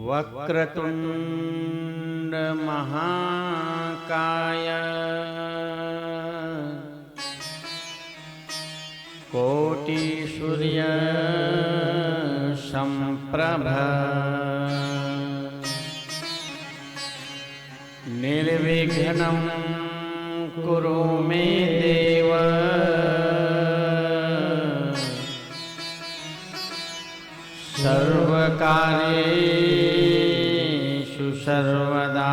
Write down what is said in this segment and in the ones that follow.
वक्रतुंड महाकाय कोटि सूर्य संप्रभ निर्विघ्नं कुरु मे देव सर्वकार्येषु सर्वदा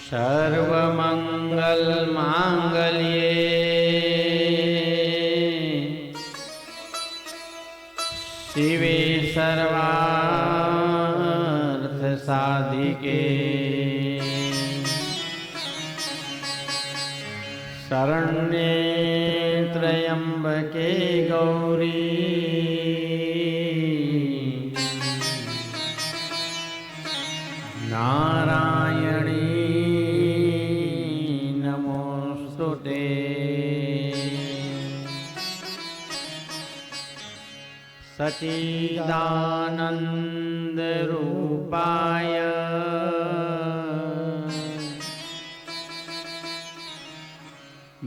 सर्वमंगलमांगल्ये शिवे सर्वार्थसाधिके शरण्ये त्र्यंबके गौरी नारायणी नमोस्तुते। सच्चिदानंद रूपाय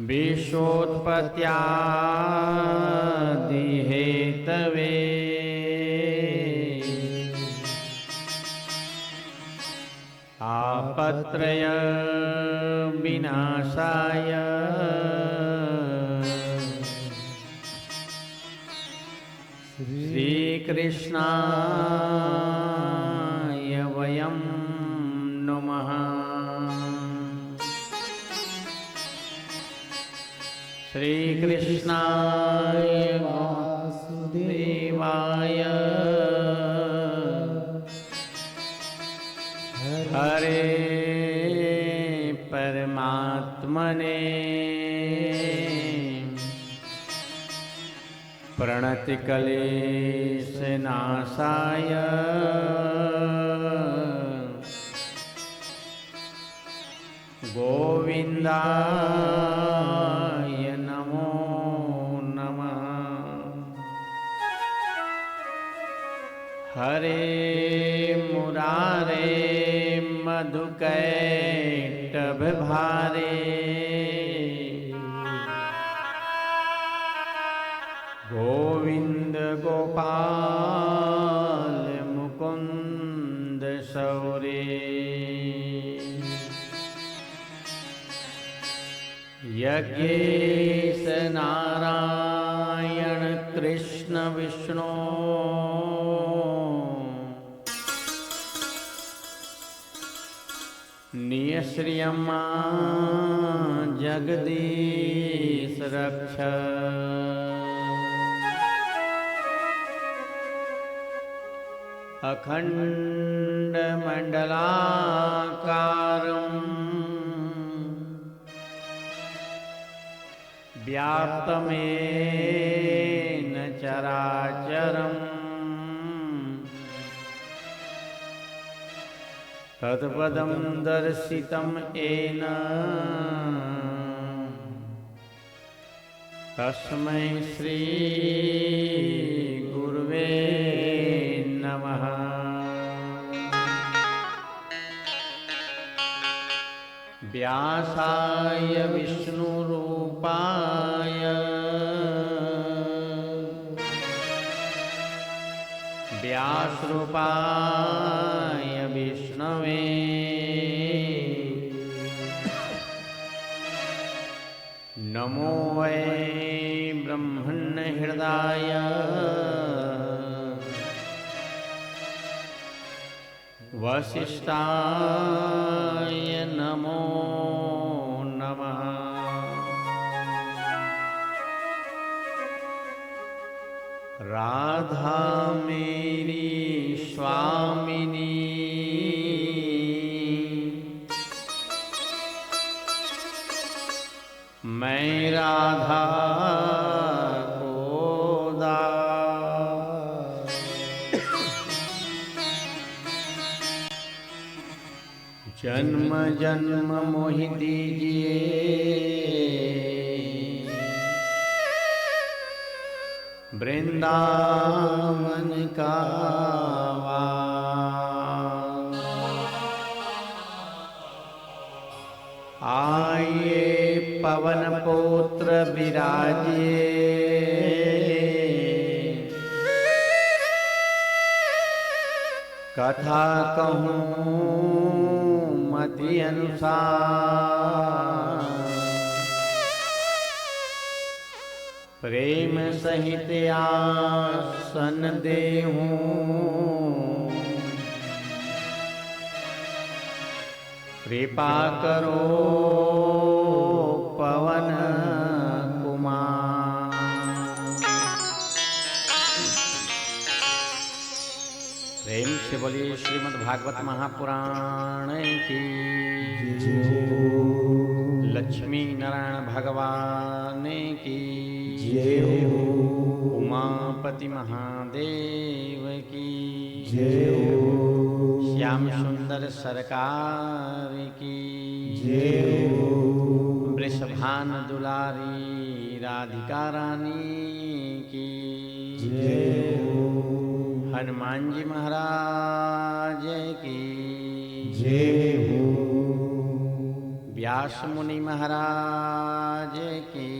विश्वोत्पत्त्यादि हेतवे आपत्रय विनाशाय श्रीकृष्णाय वयं नमः। श्रीकृष्णाय वासुदेवाय हरे परमात्मने प्रणतिक्लेशनाशाय गोविन्दाय नमो नमः। हरे मुरारे मधुकैटभभारे गोविंद गोपाल मुकुंद सौरे यज्ञेश नारायण कृष्ण विष्णु नियश्रियम्मा जगदीश रक्ष अखंड मंडलाकारं व्याप्तमेन चराचरम् तत्पदं दर्शितं येन तस्मै श्री गुरुवे नमः। व्यासाय विष्णुरूपाय व्यासरूपाय विष्णवे नमो वै ब्रह्मण्य हृदय वसिष्ठाय नमो नमः। राधा मेरी स्वामिनी मैं राधा को दास जन्म जन्म मोहि दीजिए वृंदावन का आइए पवन पुत्र विराजिए, कथा कहूँ मति अनुसार, प्रेम सहित आसन देहूं, कृपा करो पवन कुमार। प्रेम से बोलिए श्रीमद् भागवत महापुराण की, लक्ष्मी नारायण भगवान की, उमापति महादेव की, श्याम सुंदर सरकार की, वृषभान दुलारी राधिका रानी की, हनुमान जी महाराज की, व्यास मुनि महाराज की,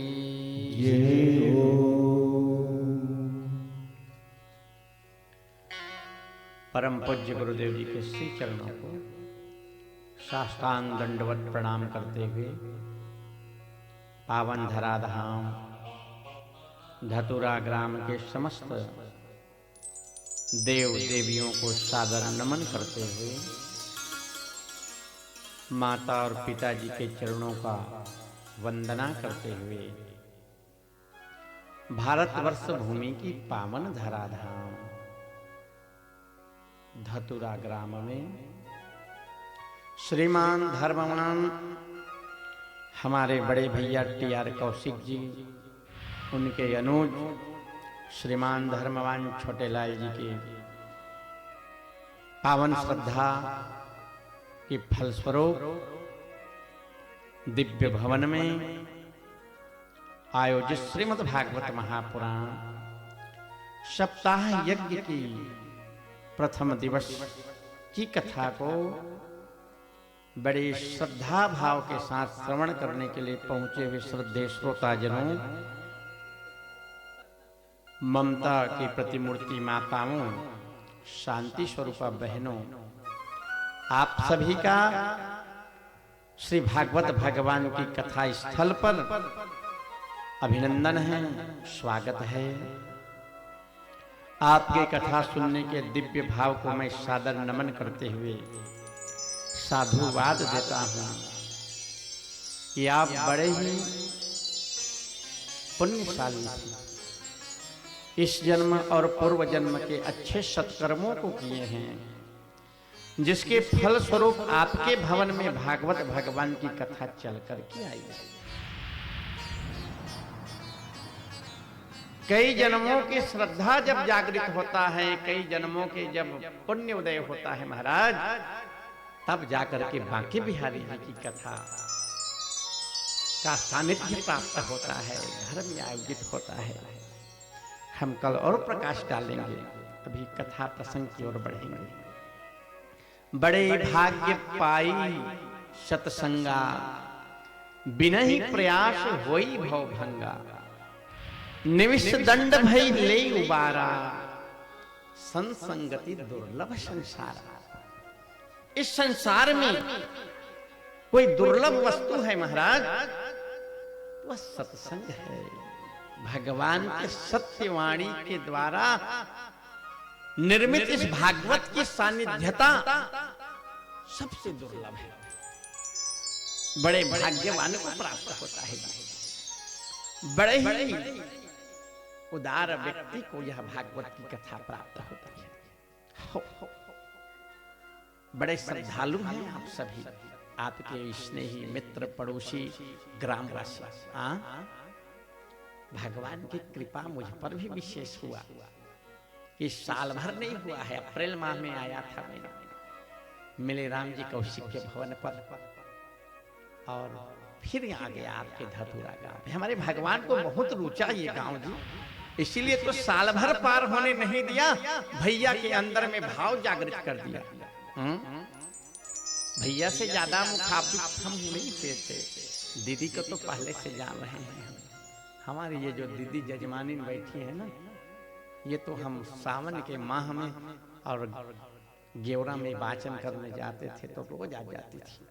परम पूज्य गुरुदेव जी के श्री चरणों को साष्टांग दंडवत प्रणाम करते हुए पावन धराधाम धतुरा ग्राम के समस्त देव देवियों को सादर नमन करते हुए माता और पिताजी के चरणों का वंदना करते हुए भारतवर्ष भूमि की पावन धराधाम धतुरा ग्राम में श्रीमान धर्मवान हमारे बड़े भैया टी.आर. कौशिक जी, उनके अनुज श्रीमान धर्मवान छोटे लाल जी की पावन श्रद्धा की फलस्वरूप दिव्य भवन में आयोजित श्रीमद् भागवत महापुराण सप्ताह यज्ञ की प्रथम दिवस की कथा को बड़े श्रद्धा भाव के साथ श्रवण करने के लिए पहुंचे हुए श्रद्धेय श्रोताजनों, ममता की प्रतिमूर्ति माताओं, शांति स्वरूपा बहनों, आप सभी का श्री भागवत भगवान की कथा स्थल पर अभिनंदन है, स्वागत है। आपके कथा सुनने के दिव्य भाव को मैं सादर नमन करते हुए साधुवाद देता हूं कि आप बड़े ही पुण्यशाली थे, इस जन्म और पूर्व जन्म के अच्छे सत्कर्मों को किए हैं, जिसके फल स्वरूप आपके भवन में भागवत भगवान की कथा चल करके आई है। कई जन्मों की श्रद्धा जब जागृत होता है, कई जन्मों के जब पुण्य उदय होता है महाराज, तब जाकर के बांके बिहारी जी की कथा का सानिध्य प्राप्त होता है, घर में आयोजित होता है। हम कल और प्रकाश डालेंगे, अभी कथा प्रसंग की ओर बढ़ेंगे। बड़े भाग्य पाई सतसंगा, बिनहि प्रयास होई भव भंगा, निविष दंड भई ले उबारा, संसंगति दुर्लभ संसारा। इस संसार में कोई दुर्लभ वस्तु है महाराज, वह सत्संग है। भगवान के सत्यवाणी के द्वारा निर्मित इस भागवत की सानिध्यता सबसे दुर्लभ है, बड़े भाग्यवान को प्राप्त होता है। बड़े ही उदार व्यक्ति को यह भागवत की कथा प्राप्त होती है। बड़े श्रद्धालु हैं आप सभी, आपके स्नेही मित्र, पड़ोसी, ग्रामवासी। भगवान की कृपा मुझ पर भी विशेष हुआ कि साल भर नहीं हुआ है, अप्रैल माह में आया था मैं, मिले राम जी कौशिक के भवन पर, और फिर यहाँ गया आपके धतुरा गांव। हमारे भगवान को बहुत रुचा ये गांव जी, इसीलिए तो साल भर पार होने नहीं दिया, भैया के अंदर में भाव जागृत कर दिया। भैया से ज्यादा मुखाबिब हम नहीं पेते, दीदी को तो पहले से जान रहे हैं। हमारी ये जो दीदी जजमानी बैठी है ना, ये तो हम सावन के माह में और गेवरा में वाचन करने जाते थे तो रोज आ जाती थी।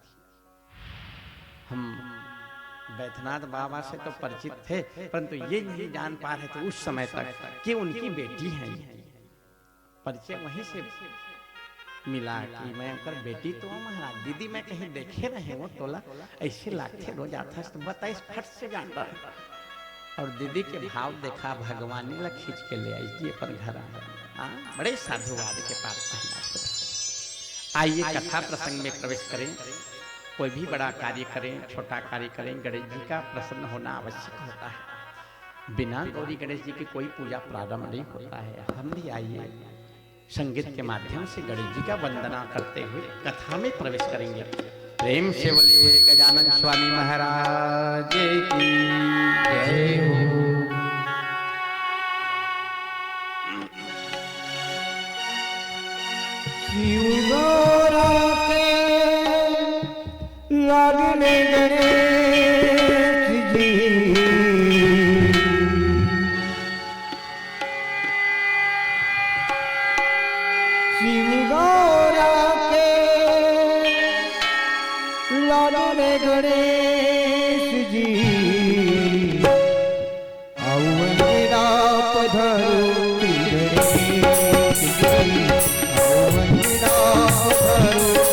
हम बैद्यनाथ बाबा से तो परिचित थे, परंतु ये नहीं जान पा रहे थे उस समय तक कि उनकी बेटी है। परिचय वहीं से मिला कि मैं उनकर बेटी तो महाराज। दीदी मैं कहीं देखे रहे वो तोला ऐसे लागते रोज आता तो बताइस फट से जानता है। और दीदी के भाव देखा, भगवानी ला खींच के ले आई जी अपन घर आ। बड़े साधुवाद के पास पहना। आइए कथा प्रसंग में प्रवेश करें। कोई भी बड़ा कार्य करें, छोटा कार्य करें, गणेश जी का प्रसन्न होना आवश्यक होता है। बिना गौरी गणेश जी की कोई पूजा प्रारंभ नहीं होता है। हम भी आइए संगीत के माध्यम से गणेश जी का वंदना करते हुए कथा में प्रवेश करेंगे। प्रेम से बोलिए गजानन स्वामी महाराज की जय हो। लागने गणेश जी, शिव गौरा के लागने गणेश जी, औवंदना पधारो गणेश जी, औवंदना पधारो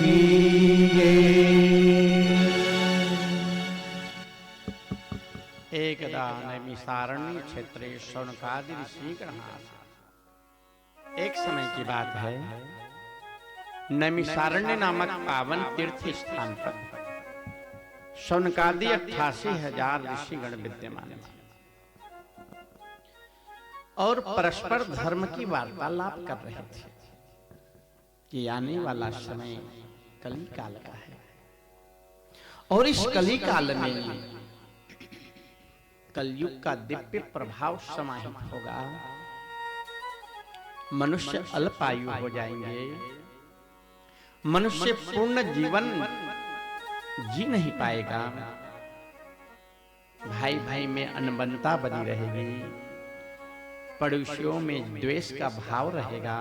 की एकदा नैमिषारण्य क्षेत्रे शौनकादि ऋषिगणाः। एक समय की बात है, नैमिषारण्य नामक पावन तीर्थ स्थान पर शौनकादि 88,000 ऋषिगण विद्यमान थे और परस्पर धर्म की वार्तालाप कर रहे थे कि आने वाला समय कली काल का है और इस कली काल में कलयुग का दिव्य प्रभाव समाहित होगा। मनुष्य अल्पायु हो जाएंगे, मनुष्य पूर्ण जीवन जी नहीं पाएगा, भाई भाई में अनबनता बनी रहेगी, पड़ोसियों में द्वेष का भाव रहेगा,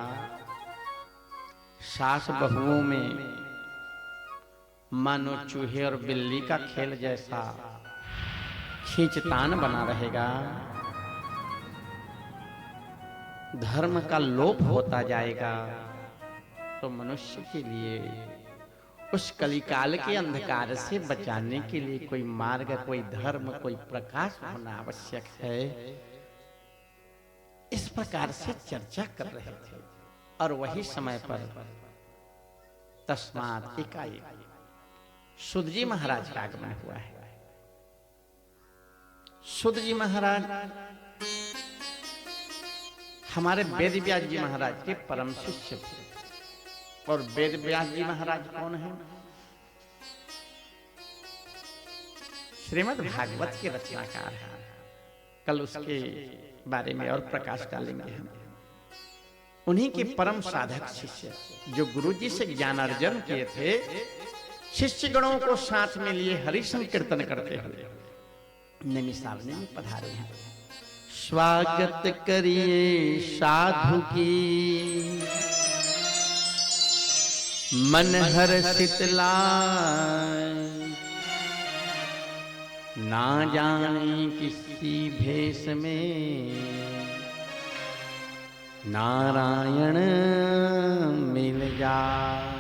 सास बहुओं में मानो चूहे और बिल्ली का खेल जैसा खींचतान बना रहेगा, धर्म का लोप होता जाएगा। तो मनुष्य के लिए उस कलिकाल के अंधकार से बचाने के लिए कोई मार्ग, कोई धर्म, कोई प्रकाश होना आवश्यक है। इस प्रकार से चर्चा कर रहे थे और वही समय पर तस्मात् एकाएक सुध जी महाराज का आगमन हुआ है। सुध जी महाराज हमारे वेद व्यास जी महाराज के परम शिष्य थे। और वेद व्यास जी महाराज कौन है? श्रीमद् भागवत के रचनाकार हैं। कल उसके बारे में और प्रकाश डालेंगे हम। उन्हीं के परम साधक शिष्य जो गुरु जी से ज्ञानार्जन किए थे, शिष्यगणों को साथ में लिए हरि संकीर्तन करते हुए नैमिषारण्य में पधारे हैं। स्वागत करिए साधु की, मन हर्षित लाए, ना जाने किसी भेष में नारायण मिल जाए।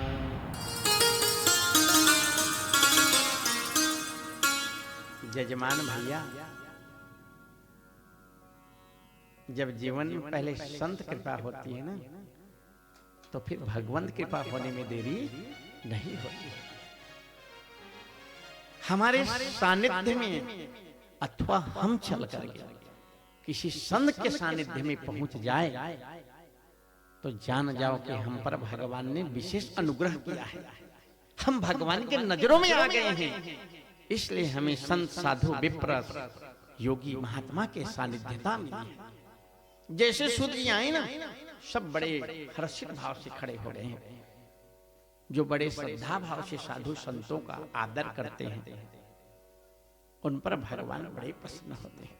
जजमान भैया, जब जीवन में पहले संत कृपा होती है ना, तो फिर भगवंत कृपा होने में देरी नहीं होती। हमारे सानिध्य में अथवा हम चल करके किसी संत के सानिध्य में पहुंच जाए तो जान जाओ कि हम पर भगवान ने विशेष अनुग्रह किया है। हम भगवान के नजरों में आ गए हैं। इसलिए हमें संत, साधु, विप्र, योगी, महात्मा के सानिध्यता में जैसे सुध जी आए ना, सब बड़े हर्षित भाव से खड़े हो गए हैं। जो बड़े श्रद्धा भाव से साधु संतों का आदर करते हैं, उन पर भगवान बड़े प्रसन्न होते हैं।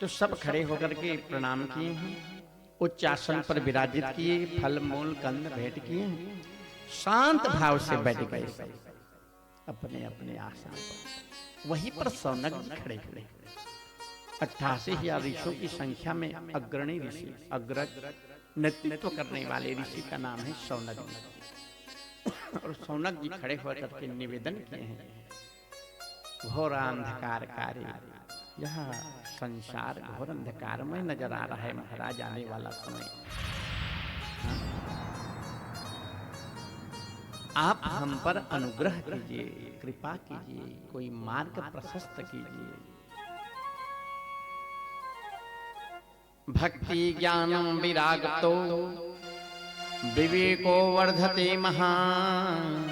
तो सब खड़े होकर के प्रणाम किए हैं, उच्च आसन पर विराजित किए, फल मूल कंद भेंट किए, शांत भाव से बैठ गए अपने अपने आसन पर। वहीं पर शौनक खड़े खड़े 88,000 ऋषियों की संख्या में अग्रणी ऋषि, अग्रज नेतृत्व करने वाले ऋषि का नाम है शौनक। और शौनक जी खड़े होकर के निवेदन किए हैं, घोर अंधकार कार्य, यह संसार घोर अंधकार में नजर आ रहा है महाराज। आने वाला समय आप हम पर अनुग्रह कीजिए, कृपा कीजिए, कोई मार्ग प्रशस्त कीजिए। भक्ति ज्ञानम विरागतो विवेको वर्धते महान्,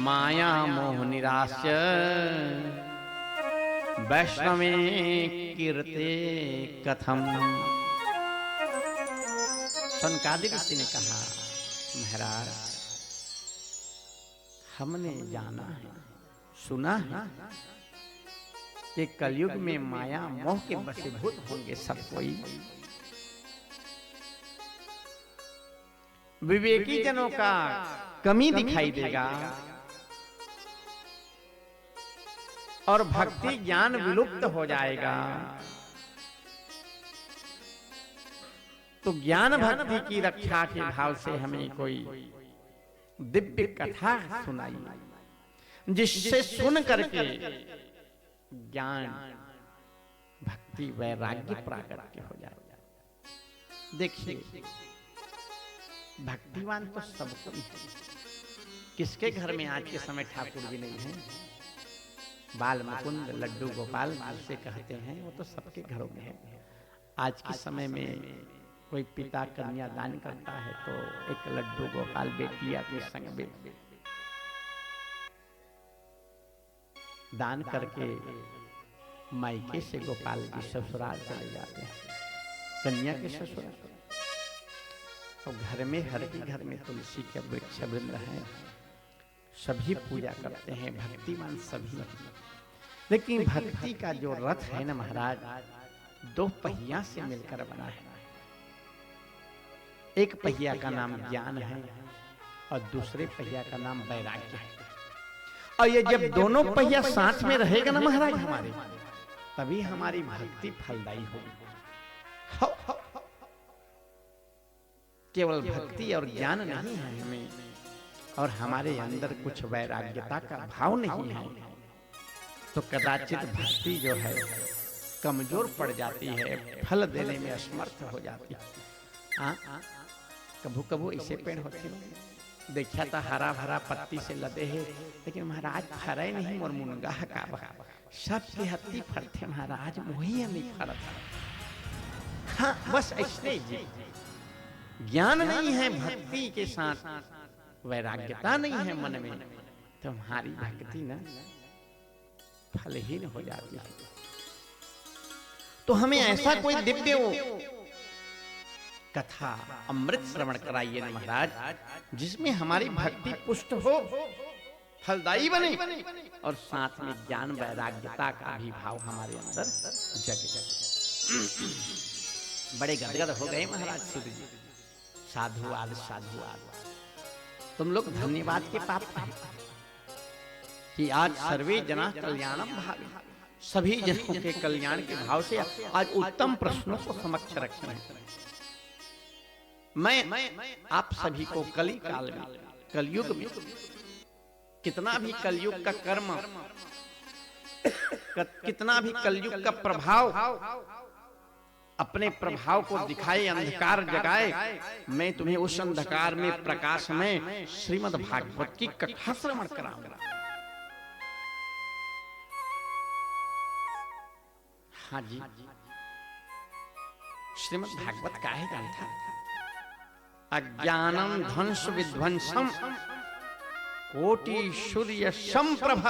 माया मोह निराश्य वैष्णवे कीर्ते कथम। सनकादिक ऋषि ने कहा, महाराज हमने जाना है, सुना है कि कलयुग में माया मोह के वशीभूत होंगे सब कोई। विवेकी जनों का कमी दिखाई देगा और भक्ति ज्ञान विलुप्त हो जाएगा। तो ज्ञान भक्ति की रक्षा के भाव से हमें कोई दिव्य कथा सुनाई, जिससे सुन करके ज्ञान भक्ति वैराग्य प्राकट्य हो जाए। देखिए, भक्तिवान तो सबको ही है। किसके घर में आज के समय ठाकुर जी नहीं है? बाल मुकुंद लड्डू गोपाल जिसे कहते हैं, वो तो सबके घरों में है। आज के समय में कोई पिता कन्या दान करता है तो एक लड्डू गोपाल बेटिया के संग बेटी दान करके मायके से गोपाल जी ससुराल चले जाते हैं, कन्या के ससुराल। और घर में हर एक घर में तुलसी के वृक्ष वृंद हैं, सभी पूजा करते हैं, भक्तिमान सभी। लेकिन भक्ति का जो रथ है ना महाराज, दो पहिया से मिलकर बना है। एक पहिया का नाम ज्ञान है और दूसरे पहिया का नाम वैराग्य है। और ये जब दोनों पहिया साथ में रहेगा ना महाराज हमारे, तभी हमारी भक्ति फलदायी होगी। केवल भक्ति और ज्ञान नहीं है हमें, और हमारे अंदर कुछ वैराग्यता का भाव नहीं है, तो कदाचित भक्ति जो है कमजोर पड़ जाती है, फल देने में असमर्थ हो जाती है। कभू कभू ऐसे पेड़ होते हैं, देखा था हरा भरा पत्ती से लदे है, लेकिन महाराज फरे नहीं, मोर मुनगा का सब के हत्ती फरते महाराज, वही नहीं फरत। हाँ, बस ऐसे ही ज्ञान नहीं है, भक्ति के साथ वैराग्यता नहीं है मन में, तो हमारी भक्ति ना फलहीन हो जाती है। तो हमें ऐसा कोई दिव्य कथा अमृत श्रवण कराइए ना महाराज, जिसमें हमारी भक्ति पुष्ट हो, फलदायी बने, और साथ में ज्ञान वैराग्यता का भी भाव हमारे अंदर जगे। बड़े गदगद हो गए महाराज सुध जी, साधुवाद साधुवाद। तुम लोग धन्यवाद के पात्र हैं कि आज सर्वे जना कल्याणम भावी, सभी जनों के कल्याण के भाव से आज उत्तम प्रश्नों को समक्ष रखे हैं। मैं आप सभी को कली काल में, कलयुग में, कितना भी कलयुग का कर्म, कितना भी कलयुग का प्रभाव अपने प्रभाव को दिखाए, अंधकार जगाए, मैं तुम्हें उस अंधकार में प्रकाश में श्रीमद् भागवत की कथा श्रवण कराऊंगा। हाँ जी, श्रीमद् भागवत का है ग्रंथ। अज्ञानम ध्वंस विध्वंसम कोटि सूर्य संप्रभ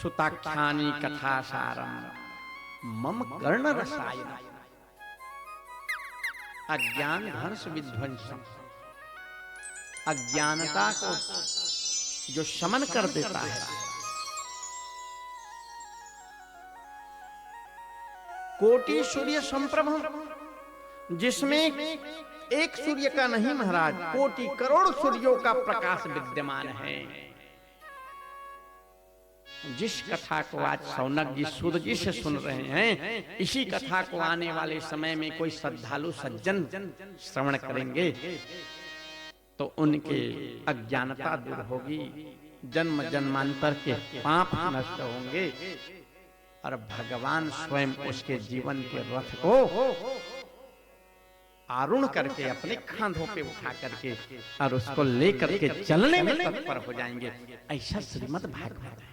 सुताख्यानी कथा सारम मम कर्ण रसायन। अज्ञान ध्वंस विध्वंसम, अज्ञानता को जो शमन कर देता है, कोटि सूर्य संप्रभम, जिसमें एक सूर्य का नहीं महाराज, कोटि करोड़ सूर्यों का प्रकाश विद्यमान है। जिस कथा को आज सौनक जी सूद जी से सुन रहे हैं, इसी कथा को आने वाले समय में कोई श्रद्धालु सज्जन श्रवण करेंगे तो उनके अज्ञानता दूर होगी, जन्म जन्मांतर के पाप नष्ट होंगे, और भगवान स्वयं उसके जीवन के रथ को आरूढ़ करके अपने खांधों पे उठा करके और उसको लेकर के चलने में तत्पर हो जाएंगे। ऐसा श्रीमद् भागवत है।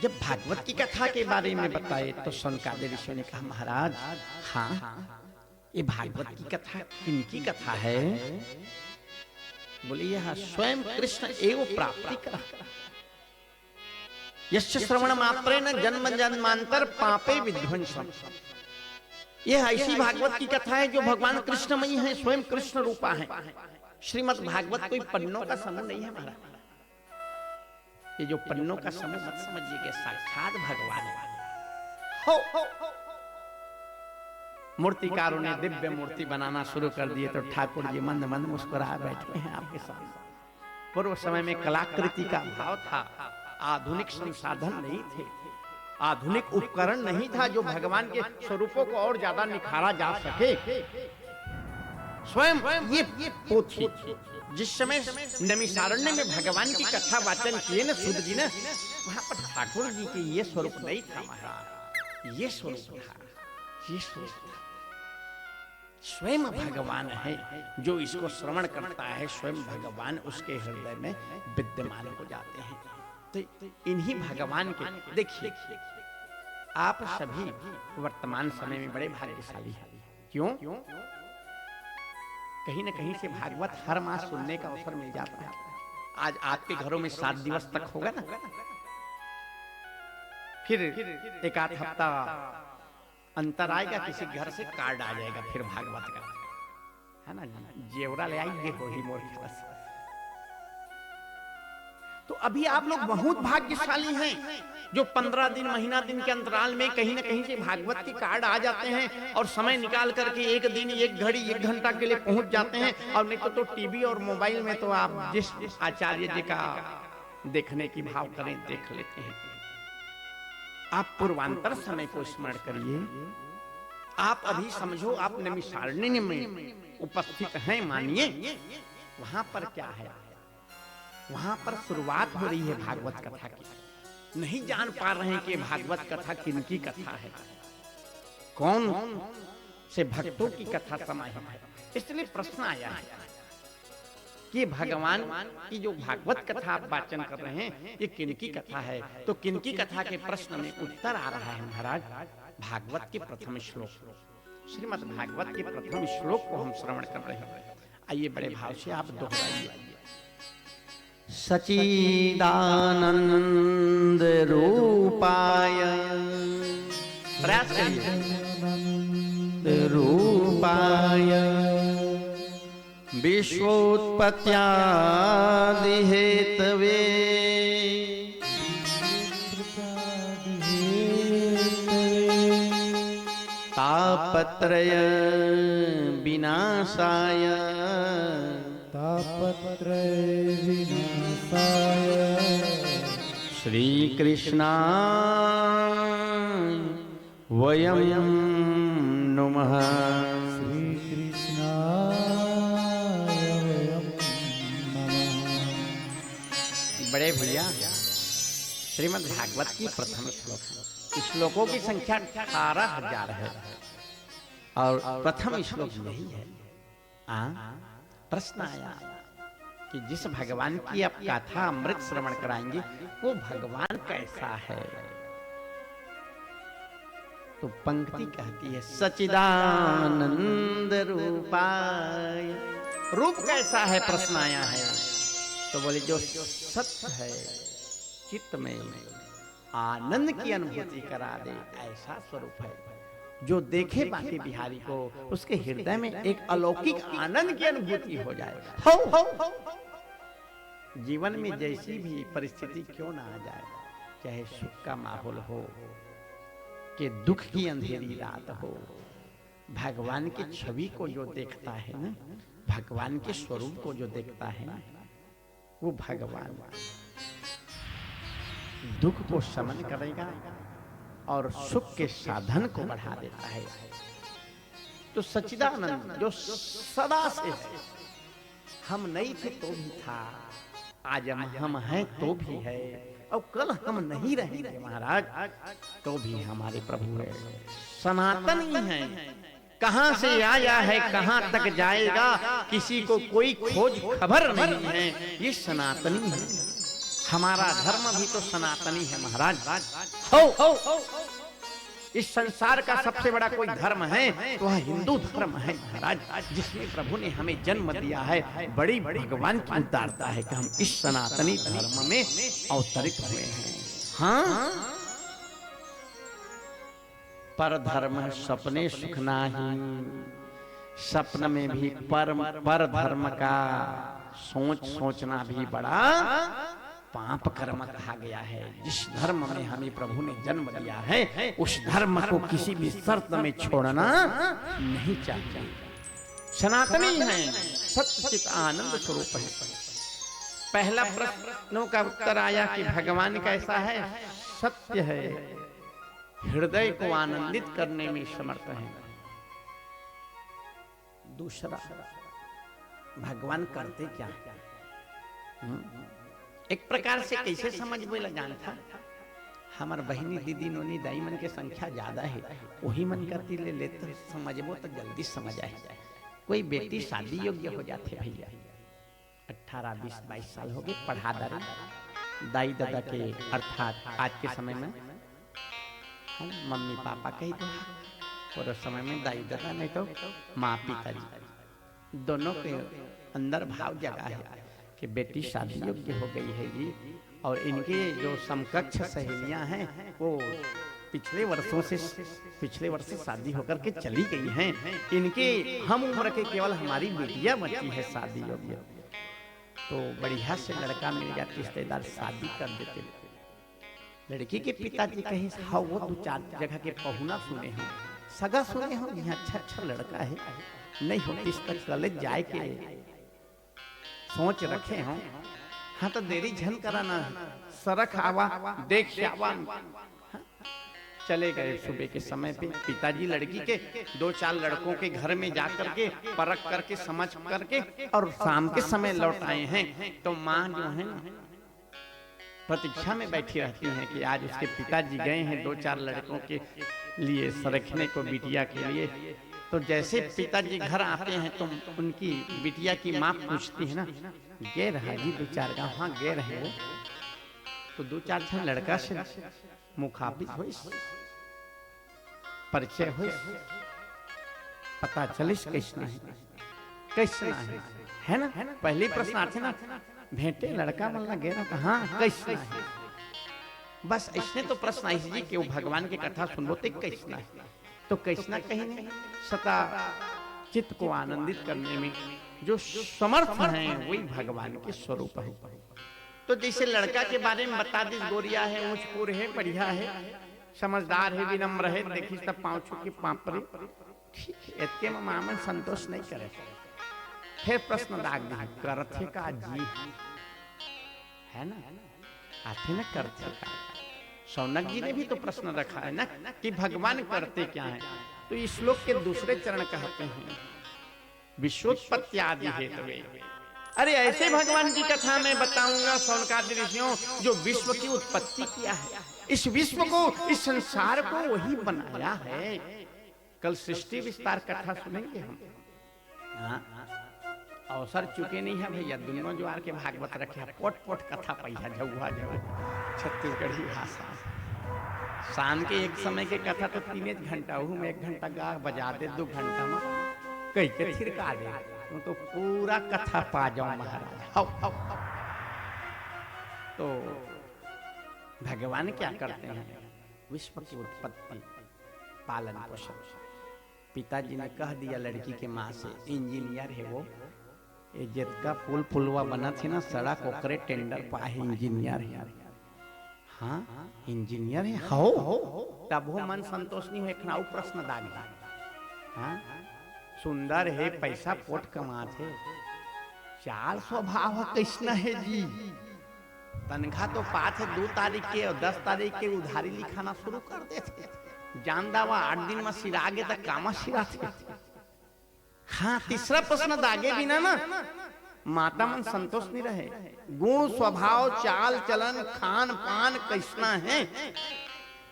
जब भागवत की कथा के बारे में बताए तो सनकादिक ऋषियों ने कहा, महाराज हाँ, ये भागवत की कथा किनकी कथा है? बोले यह स्वयं कृष्ण एवं प्राप्ति कर, यस्य श्रवण मात्रेण जन्म जन्मांतर पापे विध्वंसम। यह ऐसी भागवत की कथा है जो भगवान कृष्णमयी है, स्वयं कृष्ण रूपा है। श्रीमद् भागवत कोई पन्नों का समूह नहीं है महाराज। ये जो पन्नों का समूह मत समझिए कि साक्षात भगवान हो। मूर्तिकारों ने दिव्य मूर्ति बनाना शुरू कर दिए तो ठाकुर जी मंद मंद मुस्कुरा बैठे हैं आपके सामने। पूर्व समय में कलाकृति का भाव था, आधुनिक संसाधन नहीं थे, आधुनिक उपकरण नहीं था जो भगवान के स्वरूपों को और ज्यादा निखारा जा सके। स्वयं ये पोथी जिस समय नैमिषारण्य में भगवान की कथा वाचन किए न सूत जी ने, वहां पर ठाकुर जी के ये स्वरूप नहीं था महाराज, ये स्वरूप था, ये स्वरूप था। स्वयं भगवान है जो इसको श्रवण करता है, स्वयं भगवान उसके हृदय में विद्यमान हो जाते हैं। तो इन्हीं भगवान के देखिए, आप सभी वर्तमान समय में बड़े भाग्यशाली हैं। क्यों? कहीं न कहीं से भागवत हर मास सुनने का अवसर मिल जाता है। आज आपके घरों में 7 दिवस तक होगा ना, फिर एक आध हफ्ता अंतर आएगा, किसी घर से कार्ड आ जाएगा फिर भागवत का, है ना, जेवरा ले आएंगे हो ही मोर खरस। तो अभी आप लोग बहुत भाग्यशाली हैं जो 15 दिन महीना दिन के अंतराल में कहीं ना कहीं से भागवत के कार्ड आ जाते हैं और समय निकाल करके एक दिन, एक घड़ी, 1 घंटा के लिए पहुंच जाते हैं। और नहीं तो टीवी और मोबाइल में तो आप जिस आचार्य जी का देखने की भाव करें देख लेते हैं। आप पूर्वांतर समय को स्मरण करिए। आप अभी समझो आप नैमिषारण्य में उपस्थित हैं, मानिए वहां पर क्या है, वहां पर शुरुआत हो रही है भागवत कथा की। नहीं जान पा रहे हैं कि भागवत कथा किनकी कथा है, कौन से भक्तों की कथा समाहित है। इसलिए प्रश्न आया है कि भगवान की जो भागवत कथा आप वाचन कर रहे हैं ये किनकी कथा है। तो किनकी कथा के प्रश्न में उत्तर आ रहा है महाराज भागवत के प्रथम श्लोक, श्रीमद् भागवत के प्रथम श्लोक को हम श्रवण कर रहे हैं। आइए बड़े भाव से आप दोहराइए। सच्चिदानंद रूपाय, प्रयास करिए, रूपाय विश्वोत्पत्त्यादि हेतवे तापत्रय विनाशाय, तापत्रय विनाशाय श्री कृष्णाय वयं नुमः। श्री कृष्णाय वयं नमः। बड़े भैया श्रीमद् भागवत की प्रथम श्लोक है। श्लोकों की संख्या 18,000 है और प्रथम श्लोक यही है। प्रश्न आया कि जिस भगवान की आप कथा अमृत श्रवण कराएंगे वो भगवान कैसा है। तो पंक्ति कहती है सच्चिदानंद रूपाय। रूप कैसा है प्रश्न आया है। तो बोले जो सत्य है, चित्त में आनंद की अनुभूति करा दे ऐसा स्वरूप है। जो देखे बांके बिहारी को उसके हृदय में एक अलौकिक आनंद की अनुभूति हो जाए। हो। जीवन में जैसी भी परिस्थिति क्यों ना आ जाए, चाहे सुख का माहौल हो कि दुख की अंधेरी रात हो, भगवान की छवि को जो देखता है ना, भगवान के स्वरूप को जो देखता है ना, वो भगवान दुख को शमन करेगा और सुख के साधन को बढ़ा देता है। तो सच्चिदानंद जो सदा से है, हम नहीं थे तो भी था, आज हम हैं तो भी है, और कल हम नहीं रहेंगे महाराज तो भी हमारे प्रभु है। सनातन ही है, कहां से आया है कहां तक जाएगा किसी को कोई खोज खबर नहीं है। ये सनातनी है, हमारा धर्म भी तो सनातनी है महाराज। हो इस संसार का सबसे बड़ा कोई धर्म है तो वह हिंदू धर्म है महाराज, जिसमें प्रभु ने हमें जन्म दिया है। बड़ी भगवान की उदारता है कि हम इस सनातनी धर्म में अवतरित हुए हैं। हाँ, पर धर्म सपने सुख नाही, सपन में भी पर धर्म का सोचना भी बड़ा पाप कर्म कहा गया है। जिस धर्म में हमें प्रभु ने जन्म दिया है उस धर्म को किसी भी शर्त में छोड़ना नहीं चाहिए। सनातनी है, सत्य चित आनंद स्वरूप है। पहला प्रश्नों का उत्तर आया कि भगवान कैसा है, सत्य है, हृदय को आनंदित करने में समर्थ हैं। दूसरा, भगवान करते क्या है? एक प्रकार से कैसे समझ बोला जान था, हमार बहनी दीदी नोनी दाई मन के संख्या ज्यादा है, वही मन करती ले लेते समझबो तो जल्दी समझ आए। कोई बेटी शादी योग्य हो जाते भैया, 18, 20, 22 साल हो गए, पढ़ा दारे दाई दादा के, अर्थात आज के समय में हम मम्मी पापा कही दो, और उस समय में दाई दादा नहीं तो माँ पिताजी, दोनों के अंदर भाव जगा है कि बेटी शादी योग्य हो गई है जी। और इनके जो समकक्ष सहेलियां हैं वो पिछले वर्ष से शादी होकर के चली गई हैं। इनके हम उम्र के केवल हमारी बेटियां बची है शादी योग्य, तो बढ़िया से लड़का मिल गया, रिश्तेदार शादी कर देते। लड़की के पिताजी कहीं हाँ वो 2-4 जगह के पहुना सुने हो, सगा सुने हो, यहाँ अच्छा लड़का है, नहीं होती इस तक ललित जाए के सोच रखे हो। हाँ तो देरी झन कराना, सरक आवा देख आवा। चले गए सुबह के समय पे पिताजी लड़की के 2-4 लड़कों के घर में जाकर के परख करके समझ करके और शाम के समय लौट आए हैं। तो माँ जो है ना प्रतीक्षा में बैठी रहती हैं कि आज उसके पिताजी गए हैं 2-4 लड़कों के लिए सरखने को बिटिया के लिए। तो जैसे पिताजी घर आते हैं तो उनकी बिटिया की माँ पूछती है ना, गे रहा जी 2-4 गाँव, हाँ गे रहे वो, तो 2-4 जन लड़का से मुखाबिज हो, परिचय हो, पता चलिस कैसना है ना। पहले प्रश्न आते ना, भेंटे लड़का मल्ला गे रहा, हाँ कैसना है, बस इसने तो प्रश्न आई जी कि वो भगवान की कथा सुनबो तो कैसना है, तो कैसना कहीं नहीं, सदा चित्त को आनंदित करने में जो समर्थ हैं वही भगवान के स्वरूप है। तो जैसे लड़का के बारे में बता दी, गोरिया है, ऊंचपुर है, बढ़िया है, समझदार है, विनम्र है, देखी सब पाँव छू के पापरे, ठीक है, इतने में मामन संतोष नहीं करे। फिर प्रश्न दाग दी, करथे का जी है ना, आते न करथे का। शौनक जी ने भी तो प्रश्न रखा है ना कि भगवान करते क्या है। तो इस श्लोक के दूसरे चरण कहते हैं विश्वोत्पत्ति आदि हेतवे। अरे ऐसे भगवान की कथा मैं बताऊंगा शौनकादि ऋषियों जो विश्व की उत्पत्ति किया है, इस विश्व को, इस संसार को वही बनाया है। कल सृष्टि विस्तार कथा सुनेंगे हम। अवसर चुके नहीं है भैया, दोनों ज्वार के भागवत रखे, पोट पोट कथा पैसा झुआ छत्तीसगढ़ी भाषा। शाम के एक समय के कथा तो 3 घंटा, वो में 1 घंटा गा बजा दे, 2 घंटा में कई के थिरका दे, तो पूरा कथा पा जाओ महाराज। तो भगवान क्या करते हैं, विश्व की उत्पत्ति, पालन पोषण। पिताजी ने कह दिया लड़की के माँ से, इंजीनियर है वो, ये जितना पुल पुलवा बना थी ना सड़क, ओकरे टेंडर पाए इंजीनियर है। हाँ इंजीनियर है, हो तब वो मन संतोष नहीं हो, एक प्रश्न दाग। हाँ सुंदर है, पैसा पोट कमाते, चाल स्वभाव कैसना है जी, तनख्वाह तो 2 तारीख के और 10 तारीख के उधारी लिखाना शुरू कर देते, जान दावा 8 दिन में सिरागे तक कामा सिराते। हाँ तीसरा प्रश्न दागे बिना ना माता मन संतोष नहीं रहे, गुण स्वभाव चाल चलन खान पान कैसना है।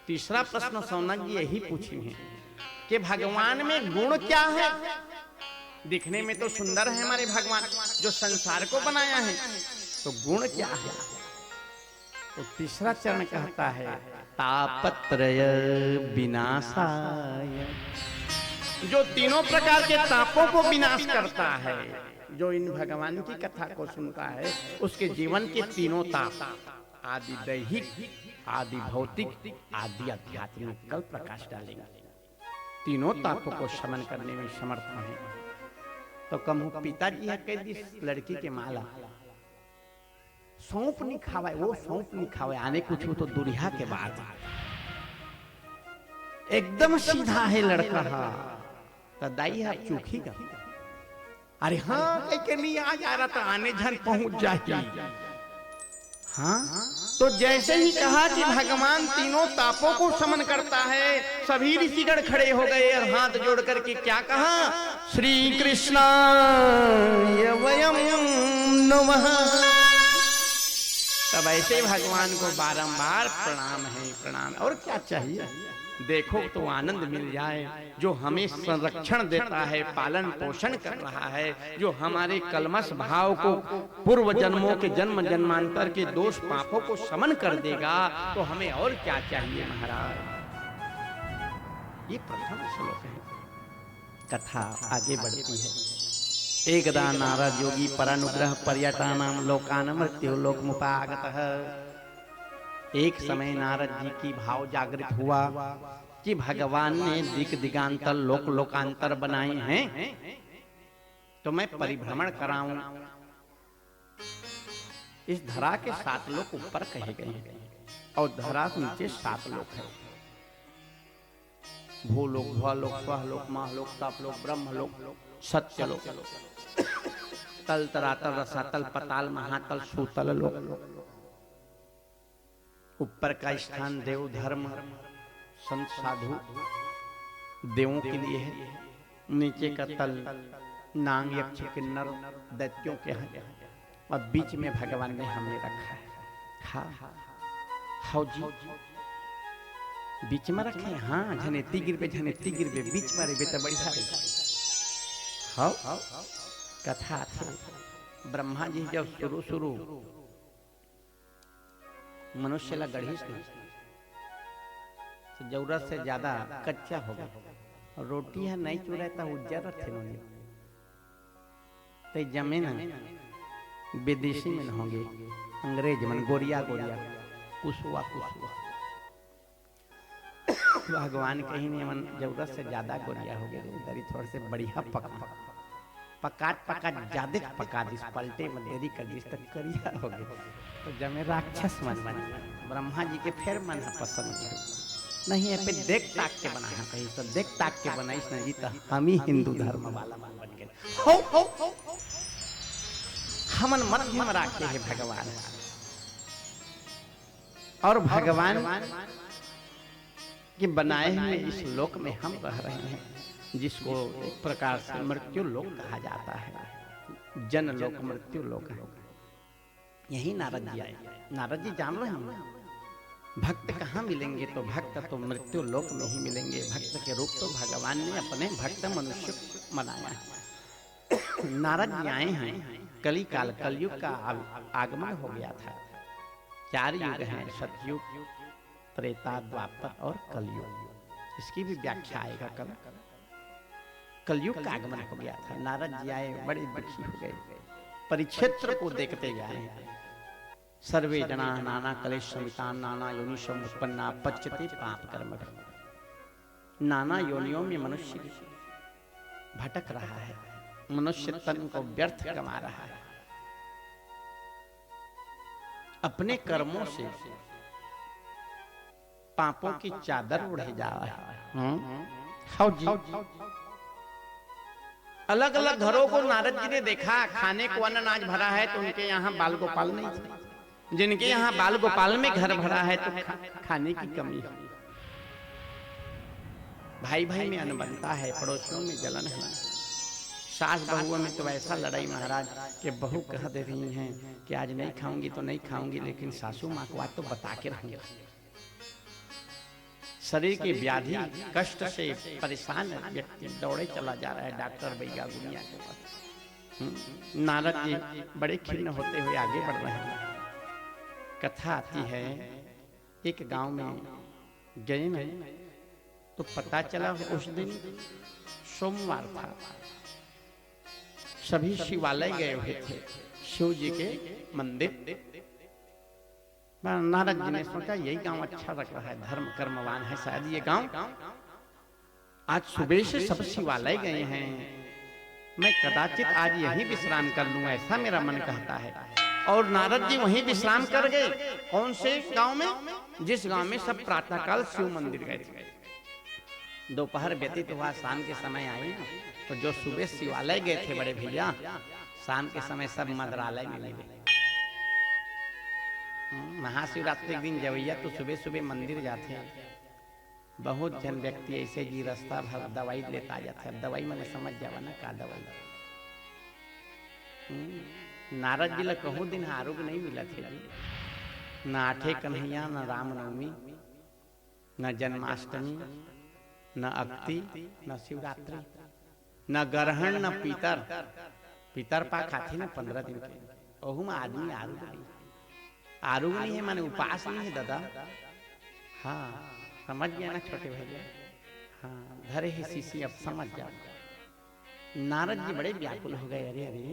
तीसरा प्रश्न शौनक जी यही पूछे हैं कि भगवान में गुण क्या है। दिखने में तो सुंदर है हमारे भगवान जो संसार को बनाया है, तो गुण क्या है। तो तीसरा चरण कहता है तापत्रय विनाशाय, जो तीनों प्रकार के तापों को विनाश करता है। जो इन भगवान की कथा को सुनता है उसके जीवन के तीनों ताप, आदि दैहिक, आदि भौतिक, आदि आध्यात्मिक, कल प्रकाश डालेगा। तीनों तापों को शमन करने में समर्थ है। तो कहूँ पिताजी है कह दी लड़की के माला, सौंप नहीं खावे, वो सौंप नहीं खावे, आने कुछ तो दुरिया के बाद एकदम सीधा है लड़का। तो दाई है चूखी का, अरे हाँ के लिए आ जा रहा था, आने झन पहुंच जाएगी। हाँ तो जैसे ही कहा कि भगवान तीनों तापों को समन करता है, सभी ऋषिगण खड़े हो गए और हाथ जोड़ करके क्या कहा, श्री कृष्णाय वयं नमः। तब ऐसे भगवान को बारंबार प्रणाम है, प्रणाम। और क्या चाहिए, देखो तो आनंद मिल जाए, जो हमें संरक्षण देता है, पालन पोषण कर रहा है, जो हमारे कलमश भाव को, पूर्व जन्मों के जन्म जन्मांतर के दोष पापों को समन कर देगा, तो हमें और क्या चाहिए महाराज। ये प्रथम श्लोक है। कथा आगे बढ़ती है। एकदा नारद योगी परानुग्रह पर्यटानाम लोकान मृत्यु लोक मुपागतः। एक समय नारद जी की भाव जागृत हुआ कि भगवान ने दिक दिगांतर लोक लोकांतर बनाए हैं, तो मैं परिभ्रमण कराऊं। इस धरा के 7 लोक ऊपर कहे गए हैं और धरा नीचे 7 लोक है। भूलोक, भुवलोक, स्वलोक, महलोक, तपलोक, ब्रह्मलोक, सत्यलोक, तल, तरातल, रसातल, पताल, महातल, सूतल लोक। ऊपर का स्थान देव, धर्म, संत, साधु, देवों के लिए है। नीचे का तल नाग, यक्ष, किन्नर, दैत्यों के हैं और बीच में भगवान ने हमें रखा है। हाउ जी बीच में रखे, हाँ झनेती गिरबे, झनेती गिरबे, बीच में रे बेटा बढ़िया रे। हाँ कथा थी, ब्रह्मा जी जब शुरू मनुष्य ला गढ़ी से तो जरूरत से ज्यादा कच्चा होगा, रोटी है नहीं चुराता उज्जर थे उन्होंने, तो जमीन विदेशी में होंगे, अंग्रेज मन गोरिया गोरिया कुसुआ कुसुआ। भगवान कहीं नहीं मन जरूरत से ज्यादा गोरिया हो गए, थोड़े से बढ़िया पकाट ज्यादा पका दिस, पलटे में देरी कर दिस तक करिया हो गए, तो जमे राक्षस मन बन गए। ब्रह्मा जी के फिर मन पसंद नहीं है, पे देख ताक के बना है, कहीं तो देख ताक के बनाइस नहीं तो हम ही हिंदू धर्म वाला मन बन गए। हो हमन मध्यम राखे है भगवान, और भगवान के बनाए हुए इस लोक में हम रह रहे हैं, जिसको एक प्रकार से मृत्यु लोक कहा जाता है। जन लोक मृत्यु लोक है। यही नारद जी आए। नारद जी जान रहे हैं भक्त कहाँ मिलेंगे, तो भक्त तो मृत्यु लोक में ही मिलेंगे। भक्त के रूप तो भगवान ने अपने भक्त मनुष्य बनाया है। नारद जी आए हैं, कली काल कलयुग का आगमन हो गया था। 4 युग हैं, सतयुग, त्रेता, द्वापर और कलयुग। इसकी भी व्याख्या आएगा कल। कलयुग का आगमन हो गया था। नारद जी आए, बड़े दुखी हो गए, परिक्षेत्र को देखते गए। सर्वे जना नाना कलेश समितान नाना योनिशम उत्पन्ना पच्यते पाप कर्म। नाना योनियों में मनुष्य भटक रहा है, मनुष्य तन को व्यर्थ कमा रहा है, अपने कर्मों से पापों की चादर उड़े जा रहा है। अलग अलग घरों को नारद जी ने देखा, खाने को अन्न अनाज भरा है तो उनके यहाँ बाल गोपाल नहीं थे। जिनके यहाँ बाल गोपाल में घर भरा है तो खाने की कमी है। भाई भाई में अन्न बनता है, पड़ोसियों में जलन है। सास बहुओं में तो ऐसा लड़ाई महाराज कि बहू कह दे रही हैं कि आज नहीं खाऊंगी तो नहीं खाऊंगी, लेकिन सासू माँ को आज तो बता के रहूंगा। शरीर की व्याधि कष्ट से परेशान व्यक्ति दौड़े चला जा रहा है डॉक्टर भैया गुड़िया के पास। नारद जी बड़े खिन्न होते हुए आगे बढ़ रहे हैं। कथा आती है, एक गांव में गए में तो पता चला उस दिन सोमवार था। सभी शिवालय गए हुए थे, शिव जी के मंदिर। नारद जी ने सोचा यही गांव अच्छा लग रहा है, धर्म कर्मवान है शायद ये गांव। आज सुबह से सब शिवालय गए हैं, मैं कदाचित आज यहीं विश्राम कर लूं, ऐसा मेरा मन कहता है। और नारद जी वहीं विश्राम कर गए। कौन से गांव में? जिस गांव में सब प्रातःकाल शिव मंदिर गए थे। दोपहर व्यतीत हुआ, शाम के समय आए ना, तो जो सुबह शिवालय गए थे बड़े भैया, शाम के समय सब मंदिरालय में मिले। महाशिवरात्रि के दिन जवैया तो सुबह सुबह मंदिर जाते हैं। बहुत जन व्यक्ति ऐसे जी रास्ता भर दवाई लेता जाता है। दवाई मैंने समझ जावा ना का दवाई। नारद जी ला कहूँ दिन आरोग्य नहीं मिला थे जी। न आठे कन्हैया, न रामनवमी, न जन्माष्टमी, न अक्ति, न शिवरात्रि, न ग्रहण, न पीतर पा खाती ना 15 दिन के। ओहू में आदमी आरोग्य नहीं है, माने उपास नहीं है दादा। हाँ समझ गया ना छोटे भैया। हाँ धरे ही शीशी, अब समझ जाओ। नारद जी बड़े व्याकुल हो गए। अरे अरे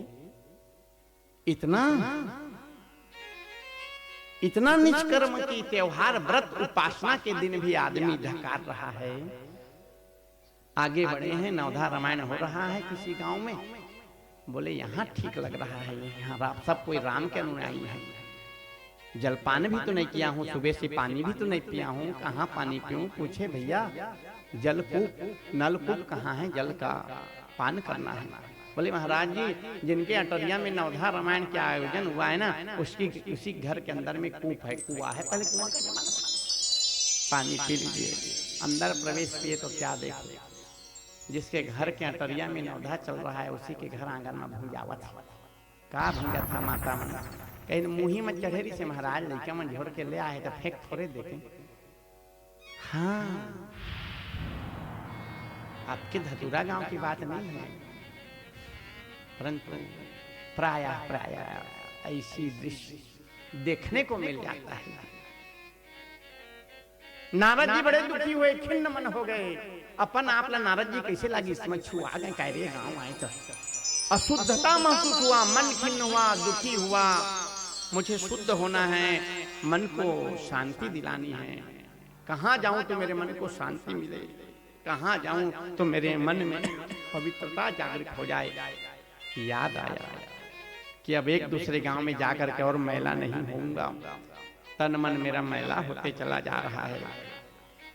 इतना निष्कर्म की त्योहार व्रत उपासना के दिन भी आदमी ढकार रहा है। आगे बढ़े हैं, नवधा रामायण हो रहा है किसी गांव में। बोले यहाँ ठीक लग रहा है, यहाँ सब कोई राम के अनुयायी है। जलपान भी तो नहीं किया हूँ, सुबह से पानी भी तो नहीं पिया हूँ, कहाँ पानी पीऊं? पूछे भैया जलकूप नलकूप कहाँ है, जल का पान करना है। बोले महाराज जी जिनके अटरिया में नवधा रामायण के आयोजन हुआ है ना, उसी घर के अंदर में कूप है, कुआं है। पहले कुआं का पानी पी लीजिए। अंदर प्रवेश किए तो क्या देखो, जिसके घर के अटरिया में नवधा चल रहा है उसी के घर आंगन में भूंजावत है। का भूंजा था माता मन? कहीं मुही में चढ़ेरी से महाराज लड़का मन झोड़ के ले आए तो फेंक थोड़े देखें। हाँ आपके धतूरा गांव की बात नहीं है, परंतु प्राय ऐसी दृश्य देखने को मिल जाता है। नारद जी बड़े दुखी हुए, खिन्न मन हो गए। अपन आप ला नारद जी कैसे लगी, इसमें छुआ गए कह रहे गाँव आए तो अशुद्धता महसूस हुआ, मन खिन्न हुआ, दुखी हुआ। मुझे शुद्ध होना है, मन को शांति दिलानी है। कहाँ जाऊं तो मेरे मन को शांति मिले, कहाँ जाऊं तो मेरे मन में पवित्रता जागृत हो जाए। याद आया कि अब एक दूसरे गांव में जाकर के और मैला नहीं होऊंगा। तन मन मेरा मैला होते चला जा रहा है।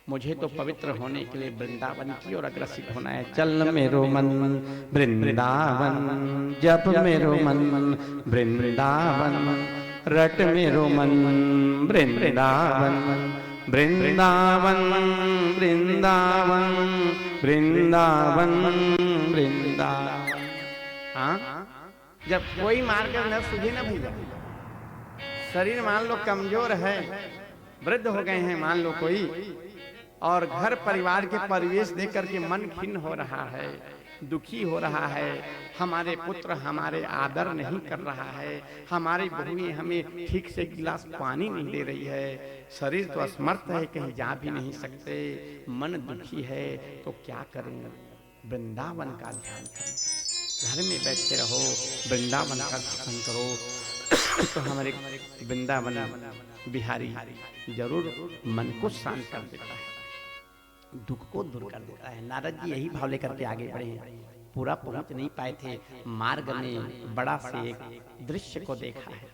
मुझे तो पवित्र होने के लिए वृंदावन की ओर अग्रसित होना है। चल मेरो मन वृंदावन, जप मेरो मन वृंदावन, रट मेरो मन वृंदावन, वृंदावन वृंदावन वृंदावन वृंदावन। हाँ जब कोई मारकर न सूझे ना भैया, शरीर मान लो कमजोर है, वृद्ध हो गए हैं मान लो कोई, और घर परिवार के परिवेश देख करके मन खिन्न हो रहा है, दुखी हो रहा है। हमारे पुत्र हमारे आदर नहीं कर रहा है, हमारी बहुएं हमें ठीक से गिलास पानी नहीं दे रही है, शरीर तो असमर्थ है, कहीं जा भी नहीं सकते, मन दुखी है, तो क्या करें? वृंदावन का ध्यान करें, घर में बैठ के रहो, वृंदावन का ध्यान करो, तो हमारे वृंदावन बिहारी जरूर मन को शांत कर देता है, दुख को दूर कर देता है। नारद जी यही भाव लेकर के आगे बढ़े हैं। पूरा पहुंच नहीं पाए थे, मार्ग में बड़ा से एक दृश्य को देखा है।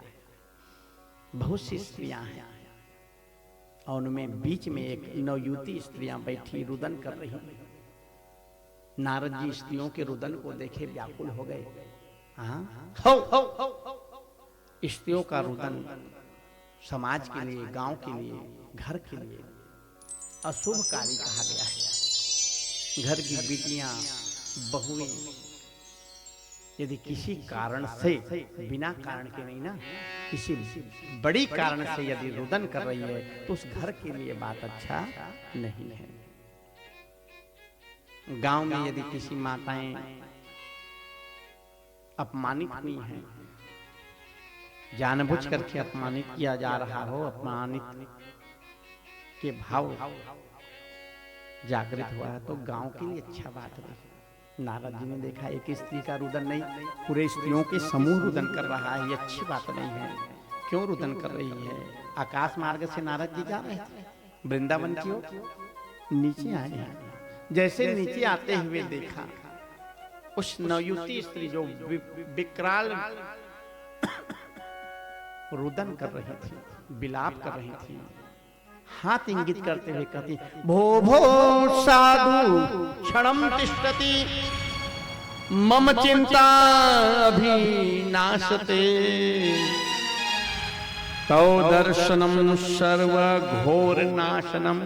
बहुत सी स्त्रियां हैं और उनमें बीच में एक नवयुवती स्त्रियां बैठी रुदन कर रही हैं। नारद जी स्त्रियों के रुदन को देखे व्याकुल हो गए। स्त्रियों का रुदन समाज के लिए, गांव के लिए, घर के लिए अशुभ कार्य कहा गया है। घर की बेटियां, बहुएं यदि किसी कारण से, बिना कारण के नहीं ना, किसी बड़ी कारण से यदि रुदन कर रही है तो उस घर के लिए बात अच्छा नहीं है। गांव में यदि किसी माताएं अपमानित हुई हैं, जानबूझ करके अपमानित किया जा रहा हो, अपमानित के भाव जागृत हुआ है, तो गांव के लिए अच्छा बात नहीं। नारद जी ने देखा एक स्त्री का रुदन नहीं, पूरे स्त्रियों के समूह रुदन कर रहा है, ये अच्छी बात नहीं है। क्यों रुदन कर रही है? आकाश मार्ग से नारद जी जा रहे थे वृंदावन की ओर, नीचे आए हैं। जैसे नीचे आते हुए देखा उस नवयुवती स्त्री जो विकराल रुदन कर रही थी, विलाप कर रही थी, हाथ इंगित करते हुए कहती, भो भो साधु क्षणम तिष्ठति मम चिंता अभी नाशते। तौ दर्शनम सर्व घोर नाशनम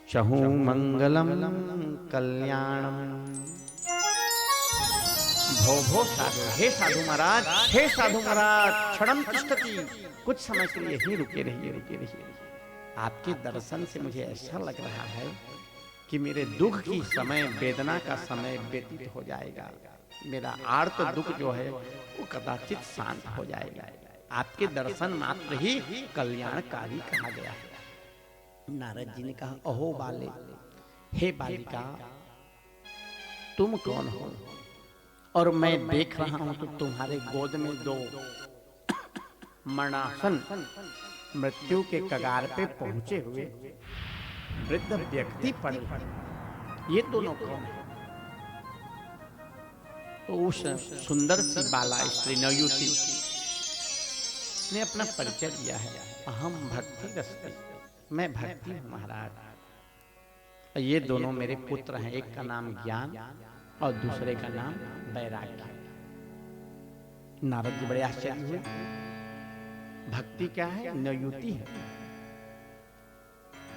चहु मंगलम कल्याणम। भो भो साधु, हे साधु महाराज, हे साधु महाराज, क्षणम तिष्ठति, कुछ समय के लिए यहीं रुके रहिए, रुके रहिए। आपके दर्शन से मुझे ऐसा लग रहा है कि मेरे दुख की समय, वेदना का समय व्यतीत हो जाएगा। मेरा आर्त दुख जो है वो कदाचित शांत हो जाएगा। आपके दर्शन मात्र ही कल्याणकारी कहा गया है। नारद जी ने कहा, अहो बाले, हे बालिका, तुम कौन हो? और मैं देख रहा हूं तो तुम्हारे गोद में दो मरणासन, मृत्यु के कगार पे पहुंचे हुए वृद्ध व्यक्ति पड़े। ये दोनों कौन है? तो उस सुंदर सी बाला स्त्री नवयुवती ने अपना परिचय दिया है। अहम भक्ति रस्ती, मैं भक्ति हूं महाराज। ये दोनों मेरे पुत्र हैं, एक का नाम ज्ञान और दूसरे का नाम वैराग्य। नारद जी बड़े आश्चर्य हुए। भक्ति क्या है? नवयुवती है।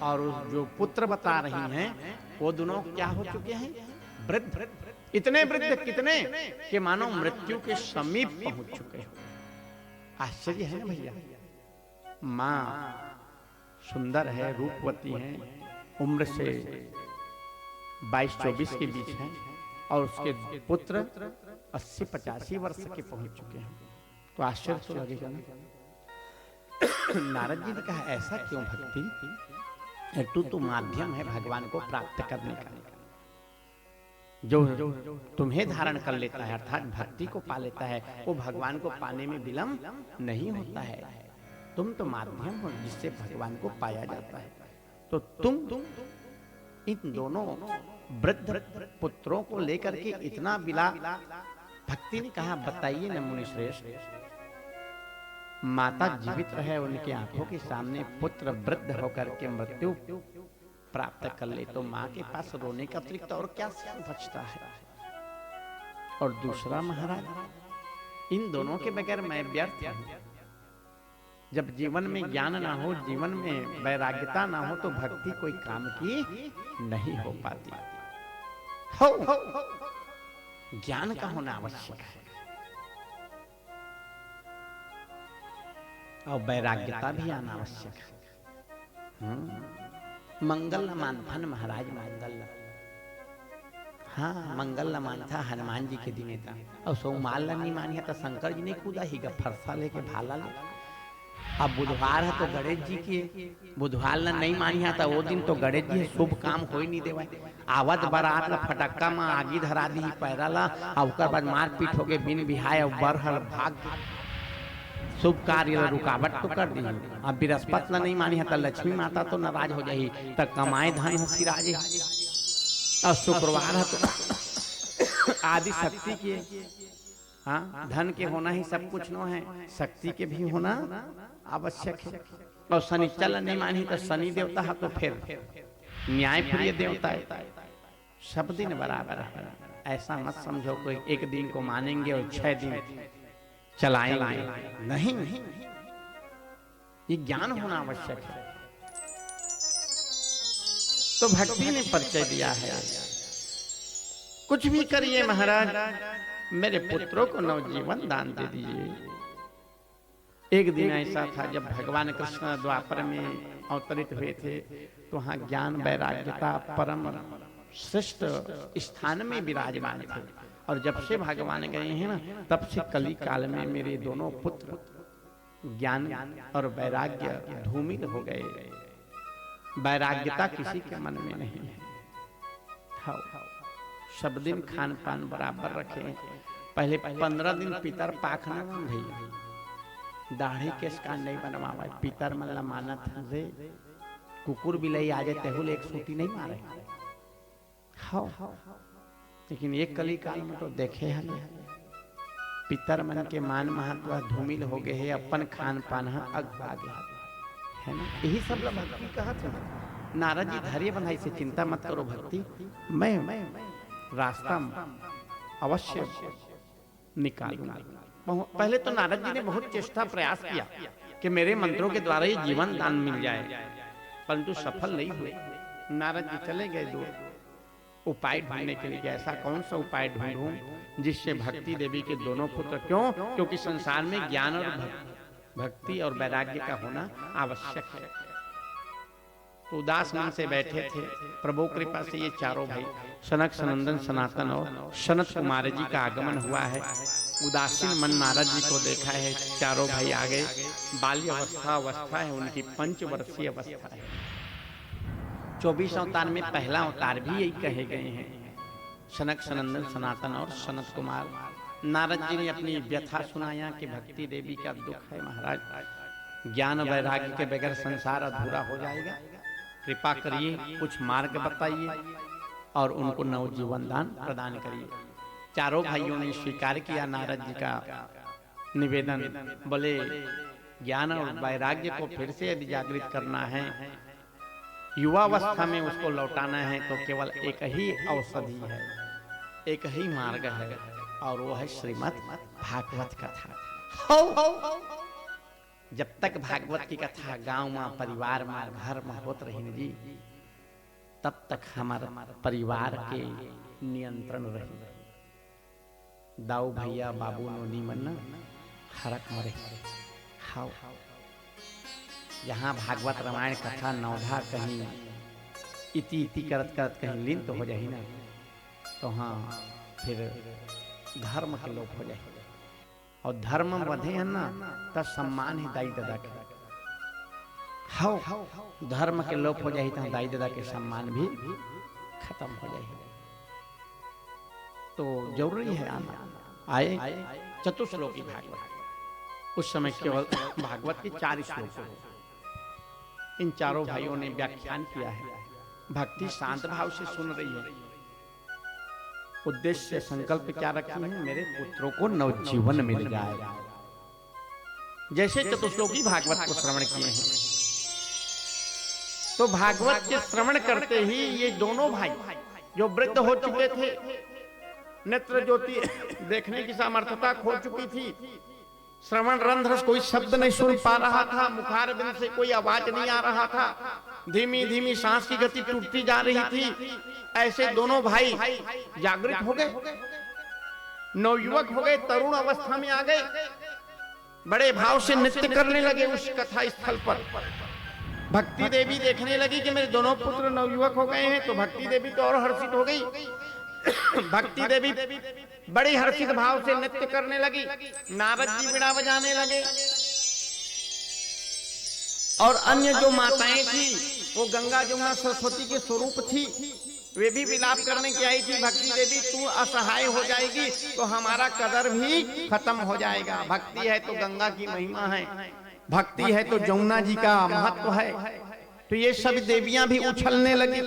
और जो पुत्र बता रही हैं वो दोनों क्या हो चुके हैं? वृद्ध। इतने वृद्ध कितने कि मानो मृत्यु के समीप पहुंच चुके हैं। आश्चर्य है ना भैया। मां सुंदर है, रूपवती है, उम्र से 22-24 के बीच है, और उसके पुत्र 80-85 वर्ष के पहुंच चुके हैं। तो आश्चर्य तो लगेगा ना। नारद जी ने कहा, ऐसा क्यों भक्ति? तू तो माध्यम है भगवान को प्राप्त करने का। जो तुम्हें धारण कर लेता है अर्थात भक्ति को पा लेता है, वो भगवान को पाने में विलंब नहीं होता है। तुम तो माध्यम हो जिससे भगवान को पाया जाता है। तो तुम इन दोनों वृद्ध पुत्रों को लेकर के इतना बिला। भक्ति ने कहा, बताइए न मुनि श्रेष्ठ, माता जीवित रहे, उनके आंखों के सामने पुत्र वृद्ध होकर के मृत्यु प्राप्त कर ले तो माँ के पास रोने का अतिरिक्त और क्या बचता है? और दूसरा महाराज, इन दोनों के बगैर मैं व्यर्थ हूं। जब जीवन में ज्ञान ना हो, जीवन में वैराग्यता ना हो, तो भक्ति कोई काम की नहीं हो पाती। हो ज्ञान का होना आवश्यक है और वैराग्यता भी आना आवश्यक है। मंगल न मानथन महाराज, मंगल न, हाँ मंगल न मानथा हनुमान जी के दिने था। और सोमाल नहीं मानिया तो शंकर जी ने कूदा ही फरसा लेके भाला ले। अब बुधवार है तो गणेश जी की, बुधवार न नहीं मानिया था वो दिन तो गणेश जी शुभ काम हो ही नहीं देवा। आवत बारात ला फटक्का में आगी धरा दी पैरा ला, और उसके बाद मारपीट हो गए बिन बिहाय और बरहल भाग शुभ कार्य रुकावट तो कर दी। अब बृहस्पति नहीं मानी है तो लक्ष्मी माता तो नाराज हो जाही, तो कमाए धन हो सिराजे। और शुक्रवार है तो आदि शक्ति के, हाँ धन के होना ही सब कुछ न है, शक्ति के भी होना आवश्यक है। और शनिचर नहीं मानी तो शनि देवता है तो फिर न्याय प्रिय देवता है, सब दिन बराबर है। ऐसा मत समझो कोई एक दिन को मानेंगे और 6 दिन चलाएंगे, नहीं। ये ज्ञान होना आवश्यक है। तो भक्ति ने परिचय दिया है, कुछ भी करिए महाराज, मेरे पुत्रों को नवजीवन दान दे दीजिए। एक दिन ऐसा था जब भगवान कृष्ण द्वापर में अवतरित हुए थे, तो वहां ज्ञान वैराग्यता परम श्रेष्ठ स्थान में विराजमान थे। और जब से भगवान गए हैं ना, तब से कली काल में मेरे दोनों पुत्र ज्ञान और वैराग्य धूमिल हो गए। वैराग्यता किसी के मन में नहीं है। हाँ, सब दिन खान पान बराबर रखे। पहले 15 दिन पितर पाख न बंधे, दाढ़ी केस का नहीं बनवावे। पितर मन ला मानत रे, कुकुर बिलाई आ जाते हो एक सूती नहीं मारे। हाँ, लेकिन एक कली काल में तो देखे हैं पितर मन के मान महत्व धूमिल हो गए है, अपन खान पान अग आगे है ना। यही सब भक्ति कहा था। नारद जी धैर्य बंधाई से चिंता मत करो भक्ति, मैं रास्ता अवश्य निकालूंगा। पहले तो नारद जी ने बहुत चेष्टा प्रयास किया कि मेरे मंत्रों के द्वारा ही जीवन दान मिल जाए, परंतु सफल नहीं हुए। नारद जी चले गए दूर उपाय ढूंढने के लिए, ऐसा कौन सा उपाय ढूंढूं जिससे भक्ति देवी के दोनों पुत्र, क्योंकि संसार में ज्ञान और भक्ति और वैराग्य का होना आवश्यक है। तो उदास मन से बैठे थे। प्रभु कृपा से ये चारों भाई सनक सनंदन सनातन और सनत कुमार जी का आगमन हुआ है। उदासीन मन नारद जी को देखा है, चारों भाई आ गए। बाल्य अवस्था है उनकी, 5 वर्षीय अवस्था है। 24 अवतार में पहला अवतार भी यही कहे गए हैं, सनक सनंदन सनातन और सनत कुमार। नारद जी ने अपनी व्यथा सुनाया कि भक्ति देवी का दुख है महाराज, ज्ञान वैराग्य के बगैर संसार अधूरा हो जाएगा, कृपा करिए, कुछ मार्ग बताइए और उनको नवजीवन दान प्रदान करिए। चारों भाइयों ने स्वीकार किया नारद जी का निवेदन। बोले ज्ञान और वैराग्य को फिर से यदि जागृत करना है, युवावस्था में उसको लौटाना है, तो केवल एक ही औषधि है, एक ही मार्ग है, और वो है श्रीमद् भागवत कथा। जब तक भागवत की कथा गांव में, परिवार में, घर में होत रही जी, तब तक हमारा परिवार के नियंत्रण रही। दाऊ भैया बाबू नोनी मन हरक मरे हाउ। यहाँ भागवत रामायण कथा नौधा कहीं इति करत करत कहीं लीन तो हो जाए ना, तो हाँ फिर धर्म के लोप हो जाए। और धर्म बढ़े है ना, तब सम्मान ही दाई दादा के। हाउ धर्म के लोप हो जाए तो दाई दादा के सम्मान भी खत्म हो जाए। तो जरूरी है आना। आए चतुश्लोकी भागवत। उस समय केवल भागवत के 4 श्लोक हैं। इन चारों भाइयों ने व्याख्यान किया है। भक्ति शांत भाव से सुन रही है। उद्देश्य संकल्प क्या रखी है, मेरे पुत्रों को नवजीवन मिल जाए। जैसे चतुश्लोकी भागवत को श्रवण किए हैं, तो भागवत के श्रवण करते ही ये दोनों भाई जो वृद्ध हो चुके थे, नेत्र ज्योति देखने की सामर्थ्यता खो चुकी थी, श्रवण रंध्र कोई शब्द नहीं सुन पा रहा था, मुखार बिंद से कोई आवाज नहीं आ रहा था, धीमी धीमी सांस की गति टूटती जा रही थी, ऐसे दोनों भाई जागृत हो गए, नवयुवक हो गए, तरुण अवस्था में आ गए, बड़े भाव से नृत्य करने लगे। उस कथा स्थल पर भक्ति देवी देखने लगी कि मेरे दोनों पुत्र नवयुवक हो गए हैं, तो भक्ति देवी तो और हर्षित हो गई। भक्ति देवी बड़ी हर्षित भाव से नृत्य करने लगी। नारद जी बीड़ा बजाने लगे और अन्य जो माताएं थी वो गंगा जमुना सरस्वती के स्वरूप थी, वे भी विलाप करने की आई थी। भक्ति देवी तू असहाय हो जाएगी तो हमारा कदर भी खत्म हो जाएगा। भक्ति है तो गंगा की महिमा है, भक्ति है तो जमुना जी का महत्व है। तो ये सब देवियां भी उछलने लगी।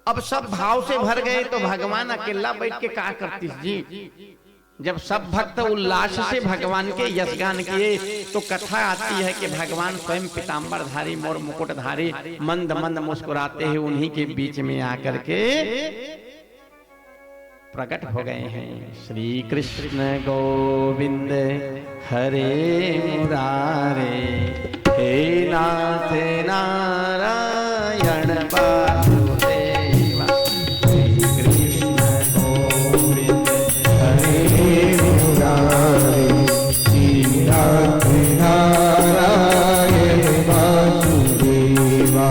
अब सब भाव से भर गए तो भगवान अकेला बैठ के क्या करती जी। जब सब भक्त उल्लास से भगवान के यशगान किए तो कथा आती है कि भगवान स्वयं पीतांबरधारी मोर मुकुटधारी मंद मंद मुस्कुराते हैं उन्हीं के बीच में आकर के प्रकट हो गए हैं। श्री कृष्ण गोविंद हरे मुरारे, हे नाथ नारायण वासुदेवा। श्री कृष्ण गोविंद हरे मुरारे, श्री नाथ नारायण वासुदेवा।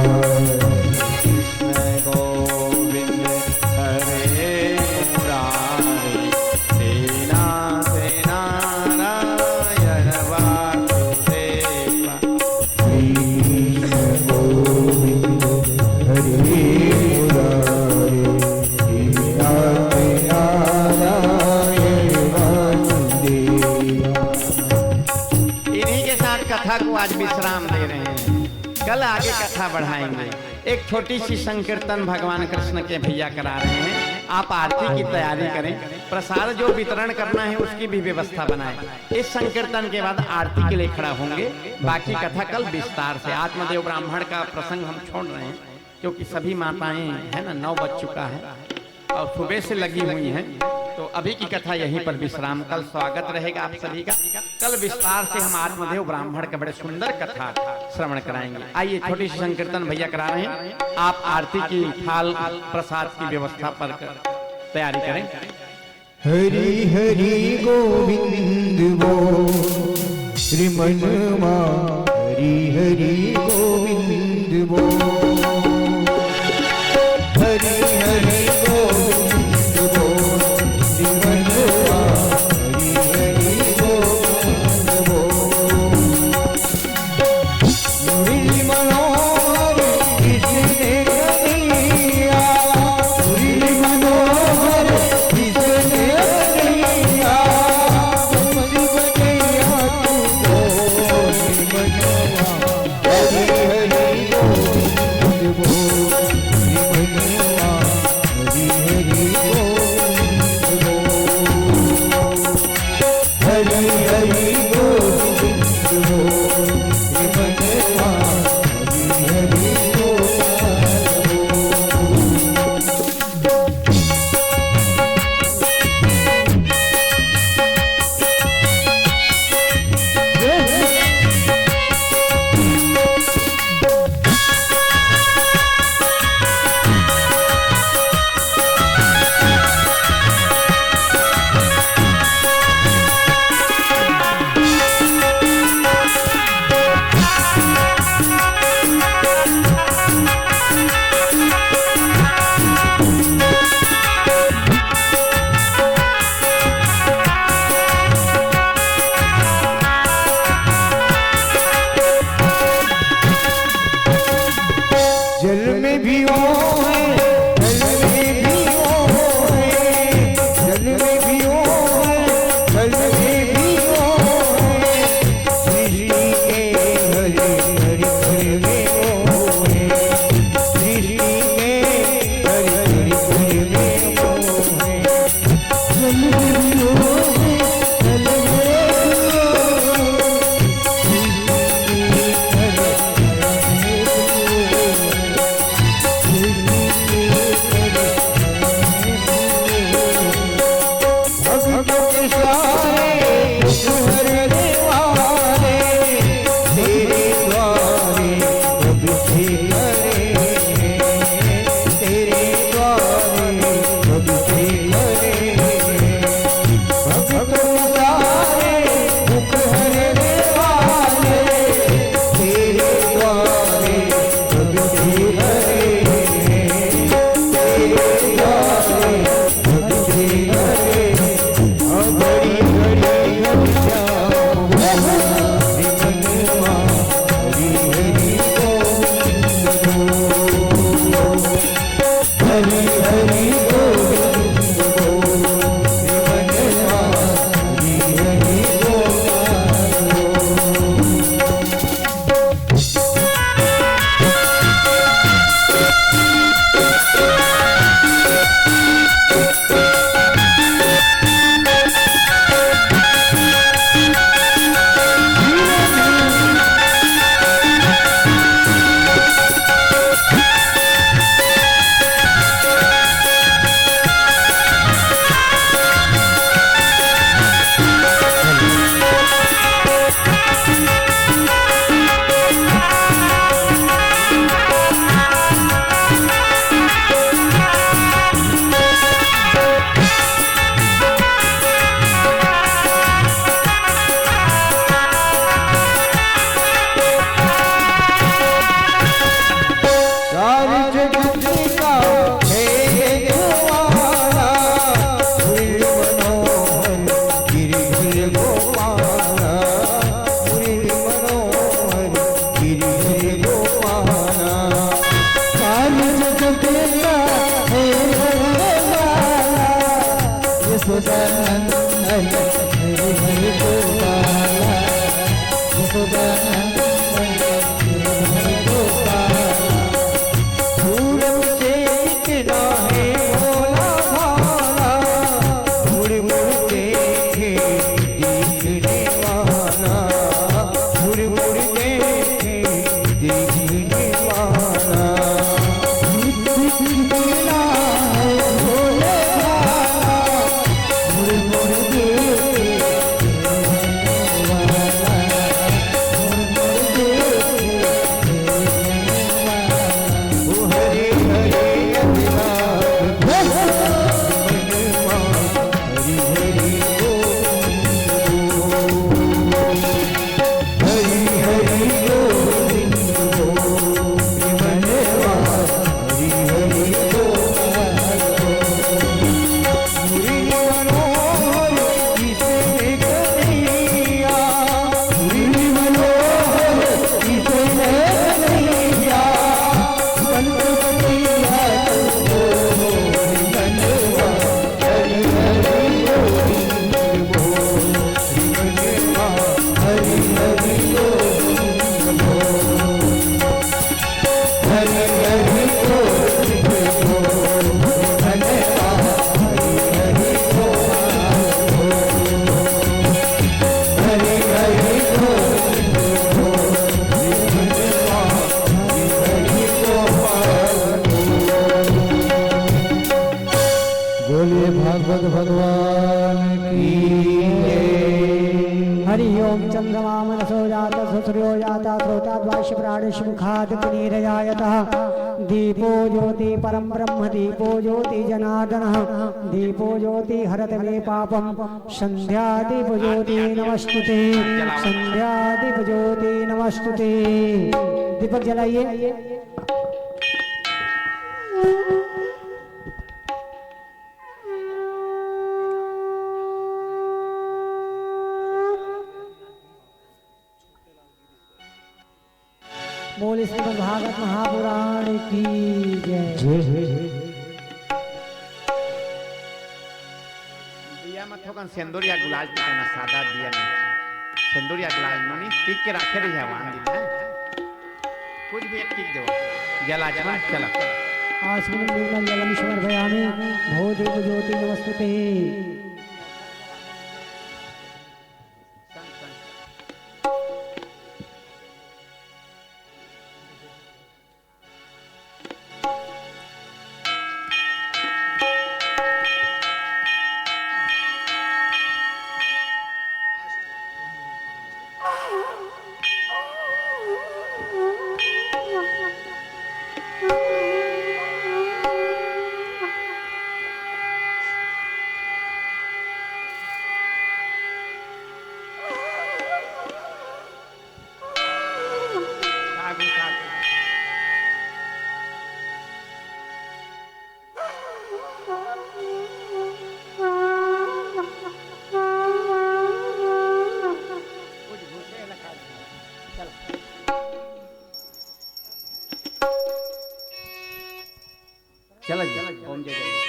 को आज विश्राम दे रहे हैं, कल आगे कथा बढ़ाएंगे। एक छोटी सी संकीर्तन भगवान कृष्ण के भैया करा रहे हैं, आप आरती की तैयारी करें। प्रसाद जो वितरण करना है उसकी भी व्यवस्था बनाएं। इस संकीर्तन के बाद आरती के लिए खड़ा होंगे। बाकी कथा कल विस्तार से। आत्मदेव ब्राह्मण का प्रसंग हम छोड़ रहे हैं क्योंकि सभी माताएं है ना, 9 बज चुका है और सुबह से लगी हुई हैं। तो अभी की कथा यहीं पर विश्राम, कल स्वागत रहेगा आप सभी का। कल विस्तार से हम आत्मदेव ब्राह्मण का बड़े सुंदर कथा श्रवण कराएंगे। आइए छोटी सी संकीर्तन भैया करा रहे हैं, आप आरती की थाल प्रसाद की व्यवस्था पर तैयारी करें। हरि हरि गोविंद वो श्रीमन हरि हरि गोविंद वो हरि हरि गोविंद वो श्रीमन हरि हरि गोविंद वो मुरली मनोहर किसने कन्हैया मुरली मनोहर किसने कन्हैया मुरली कन्हैया तुमको श्रीमन हरि हरि गोविंद वो भागवत भगवान की जय। हरि ओम चंद्रमा मनसो जाता सूर्यो जाता श्रोताद्वाश्य प्राणेश मुखाद पुनीरजायतः दीपो ज्योति परम ब्रह्म दीपो ज्योति जनार्दनः दीपो ज्योति हरत मे पापम संध्या दीप ज्योति नमस्तुते संध्या दीप ज्योति नमस्तुते। दीपक जलाइए। बोल श्रीमद् भागवत महापुराण की जय। दिया मत होगा सिंदूर या गुलाल की कहना सादा दिया नहीं सिंदूर या गुलाल नहीं टिक के रखे रही हवान दिन है कुछ भी एक टिक दो जला जला चला आस्मिन् निर्मल जलम समर्पयामि भो देव ज्योति नमस्तुते। चला चला ओम जय जय।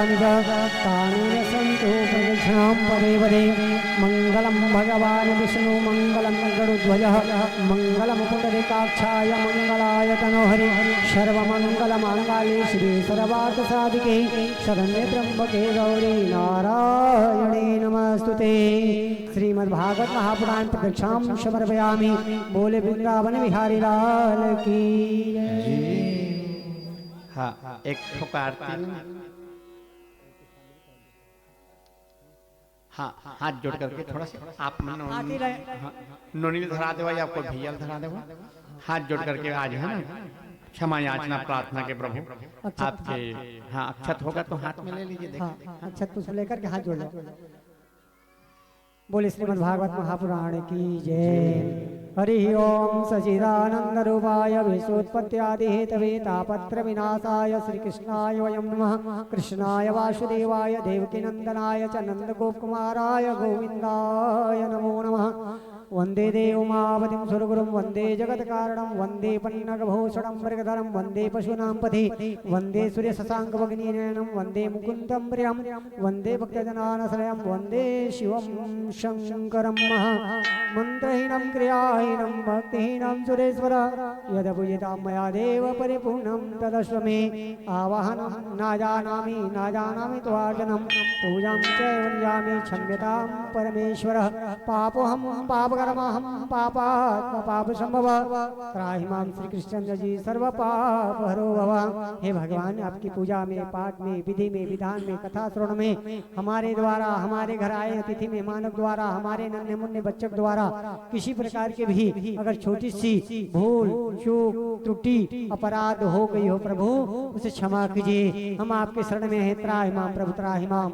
सर्वाणि च तानि सन्तु प्रदक्षिणां पदे पदे मङ्गलं भगवान् विष्णु मङ्गलं गरुध्वजः मङ्गलं पुण्डरीकाक्षाय मङ्गलाय तनोहरि सर्वमङ्गलमाङ्गल्ये शिवे सर्वार्थसाधिके शरण्ये त्र्यम्बके गौरी नारायणे नमस्तुते। श्रीमद्भागवत महापुराण प्रदक्षिणां समर्पयामि। बोले वृंदावन बिहारी लाल की हाँ एक ठोका आरती हाँ हाथ जोड़ करके थोड़ा सा आप नोनील धरा देवा या कोई भैया धरा देवा हाथ जोड़ करके आज है ना क्षमा याचना प्रार्थना के प्रभु आपके हाँ अक्षत होगा तो हाथ में ले लीजिए। हाँ, अक्षत पुष्प लेकर के हाथ जोड़ लो। बोले श्रीमद् भागवत महापुराण की जय। हरि ओम सचिदानंद रूपाय विश्वोत्पत्त्यादि हेतवे तापत्र विनाशाय श्री कृष्णाय वयं नमः। कृष्णाय वासुदेवाय देवकी नंदनाय च नंद गोपकुमाराय गोविंदाय नमो नमः। वंदे देवमावतिं सुरगुरुं वंदे जगत्कारणं वंदे पन्नगभूषणं मृगधरं वंदे पशूनां पथे वंदे सूर्यशशाङ्कभगिनीनयनं वंदे मुकुन्दं प्रियं वंदे भक्तजनानश्रयं वंदे शिवं शङ्करं मंत्रहीनं क्रियाहीनं भक्तिहीनं सुरेश्वर यदपूजितं मया देव परिपूर्णं तदस्व मे आवाहनं न जानामि त्वार्जनं पूजां च वन्द्यामि क्षम्यतां परमेश्वरः। पापोऽहं पापकर्महं पापात्मा पापसंभव त्राहि मां श्री कृष्ण जी सर्व पाप हरो भव। हे भगवान आपकी पूजा में पाठ में विधि में विधान में कथा श्रवण में हमारे द्वारा हमारे घर आए अतिथि में मानव द्वारा हमारे नन्हे मुन्ने बच्चों द्वारा किसी प्रकार के भी अगर छोटी सी भूल चूक त्रुटि अपराध हो गई हो प्रभु उसे क्षमा कीजिए। हम आपके शरण में हैं। त्राहि मां प्रभु त्राहि मां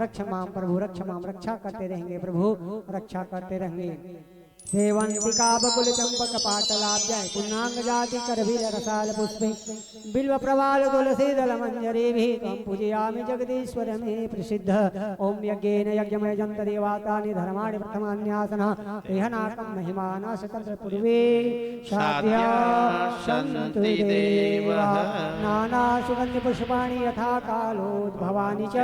रक्ष मां प्रभु रक्ष मां रक्षा करते रहेंगे प्रभु रक्षा करते रहेंगे। सेवंतिका बकुल चंपक पाटलाब्जाय पुण्णांग जाति करवीर रसाल पुष्पे बिल्व प्रवाल तुलसी दल मंजरी भी त्वं पूजयामि जगदीश्वर में प्रसिद्ध। ओम यज्ञेन यज्ञमय जंत देवातानि धर्माणि प्रथमान्यासनः तेहनाकं महिमाना स्वतंत्र पूर्वे साध्या सन्तु देवः नाना सुगंधि पुष्पाणि यथा कालोद्भवानि च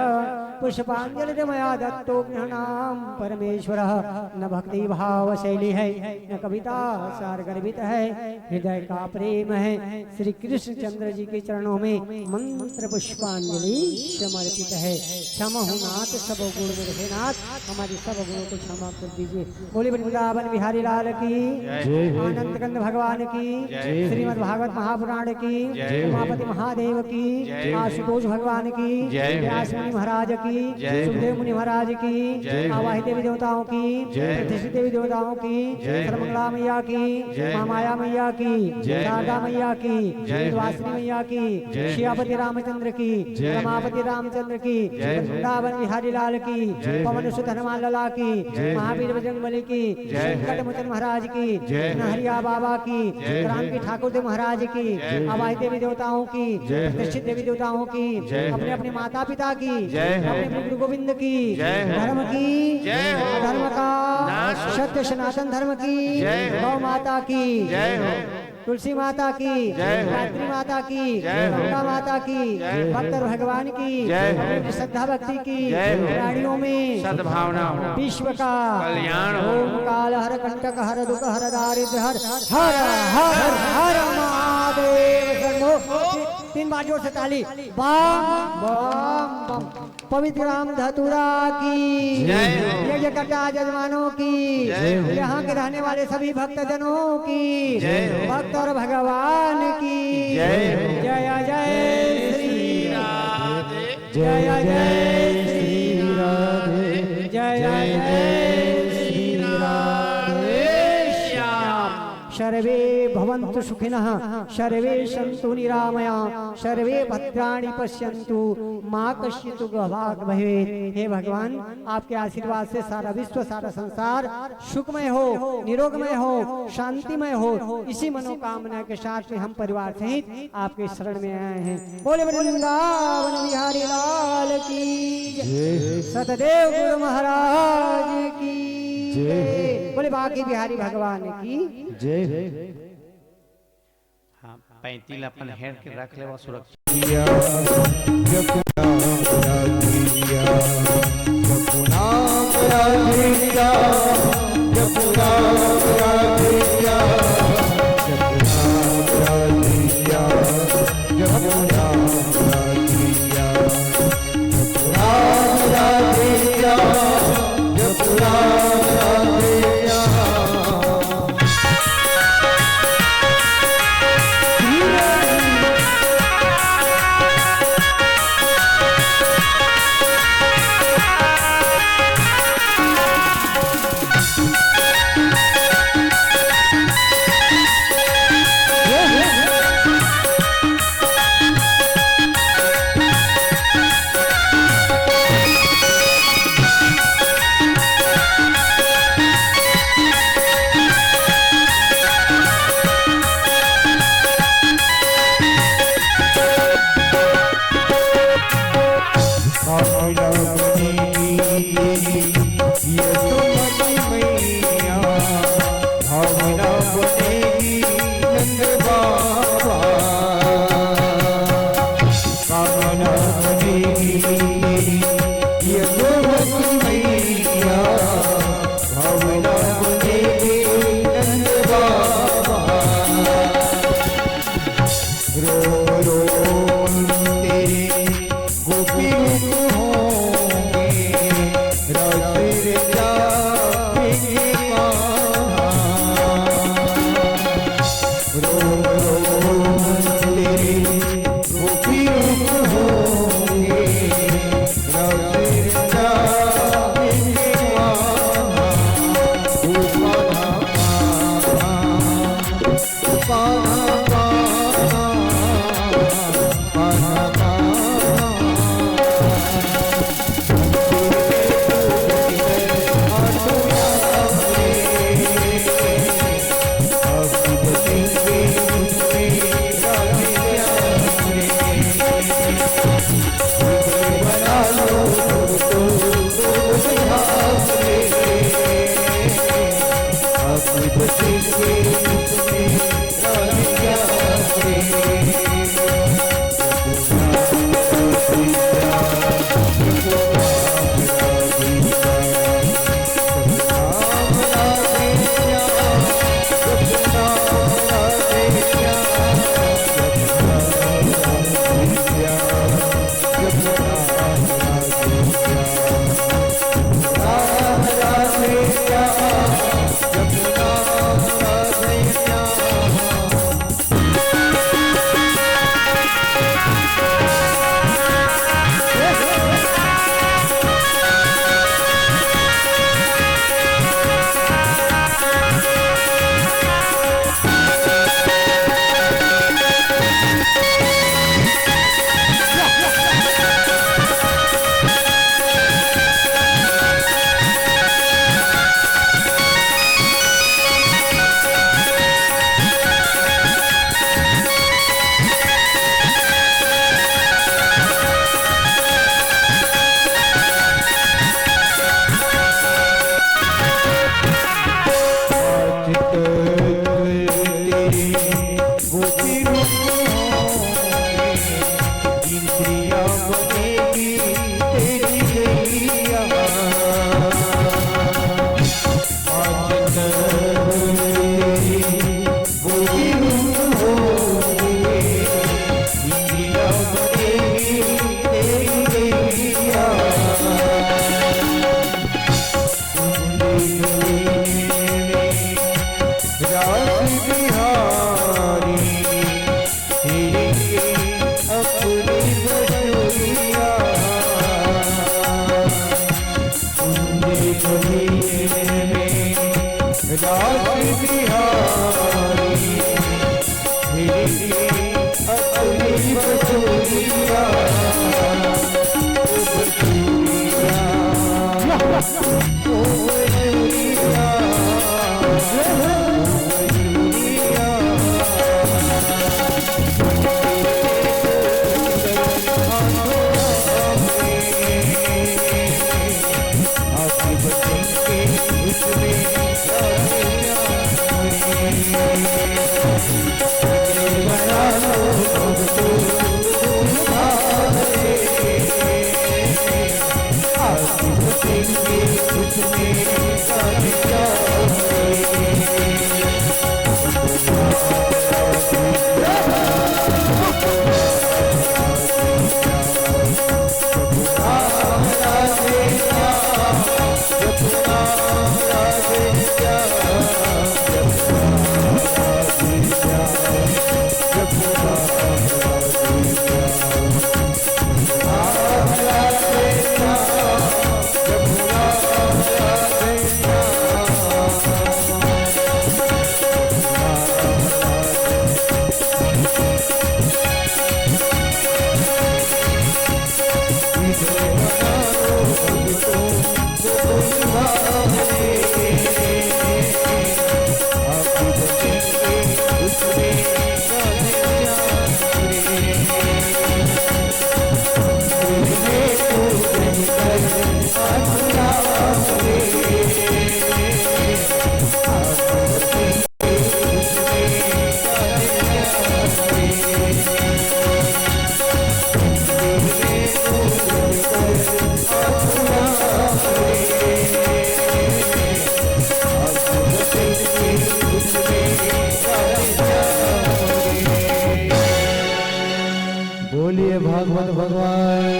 पुष्पांजलि मया दत्तो गृह्णाम परमेश्वरः। न भक्ति भाव शैली है न कविता सार गर्भित है हृदय का प्रेम है। श्री कृष्ण चंद्र जी के चरणों में मंत्र पुष्पांजलि समर्पित है। क्षमा हो नाथ सब गुण में रहे नाथ हमारे सब गुणों को क्षमा कर दीजिए। बोले वृंदावन बिहारी लाल की आनंद कंद भगवान की श्रीमद् भागवत महापुराण की उमापति महादेव की आशुतोष भगवान की व्यास मुनि महाराज की सुखदेव मुनि महाराज की आवाहित देवी देवताओं की प्रतिष्ठित देवी देवताओं की सर्वमंगला मैया की महामाया मैया की शारदा मैया की वासिनी मैया की शियापति रामचंद्र की रमापति रामचंद्र की वृंदावन बिहारी लाल की पवन सुत हनुमान लला की महावीर बजरंगबली की संकटमोचन महाराज की नहरिया बाबा की क्रांति ठाकुर देव महाराज की आवाहित देवी देवताओं की प्रतिष्ठित देवी देवताओं की अपने अपने माता पिता की अपने गुरु गोविंद की धर्म की धर्म का सत्य सनातन धर्म की गौ माता की तुलसी माता की गायत्री माता की गंगा माता की भक्त भगवान की श्रद्धा भक्ति की प्राणियों में सद्भावना विश्व का कल्याण ओम काल हर कंटक हर दुख हर दारिद्र हर हर हर हर महादेव शंभो। 3 बार जोर से ताली बम बम बम। पवित्र राम धतुरा की यज्ञ करता जजमानों की यहाँ के रहने वाले सभी भक्तजनों की भक्त और भगवान की जय जय श्री राधे जय जय श्री राधे जय जय श्री राधे श्याम। सर्वे भवन्तु सुखिनः सर्वे सन्तु निरामया सर्वे भद्राणि पश्यन्तु मां कश्चित् दुःखभाग् भवेत्। हे भगवान आपके आशीर्वाद से सारा विश्व सारा संसार सुखमय हो निरोगमय हो शांतिमय हो इसी मनोकामना के साथ में हम परिवार सहित आपके शरण में आए हैं। बोले वृंदावन बिहारी लाल की सतदेव गुरु महाराज की बोले बाकी बिहारी भगवान की जय। हाँ 35 अपन हेड के रख ले सुरक्षा बनेगी तेरी यशोमती मैया, भावना बनेगी नंद बाबा। रोम रोम तेरे गोपी रूप होंगे, रास रचाएंगे वहाँ। रोम रोम तेरे गोपी रूप होंगे, रास रचाएंगे वहाँ।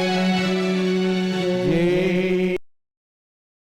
ॐ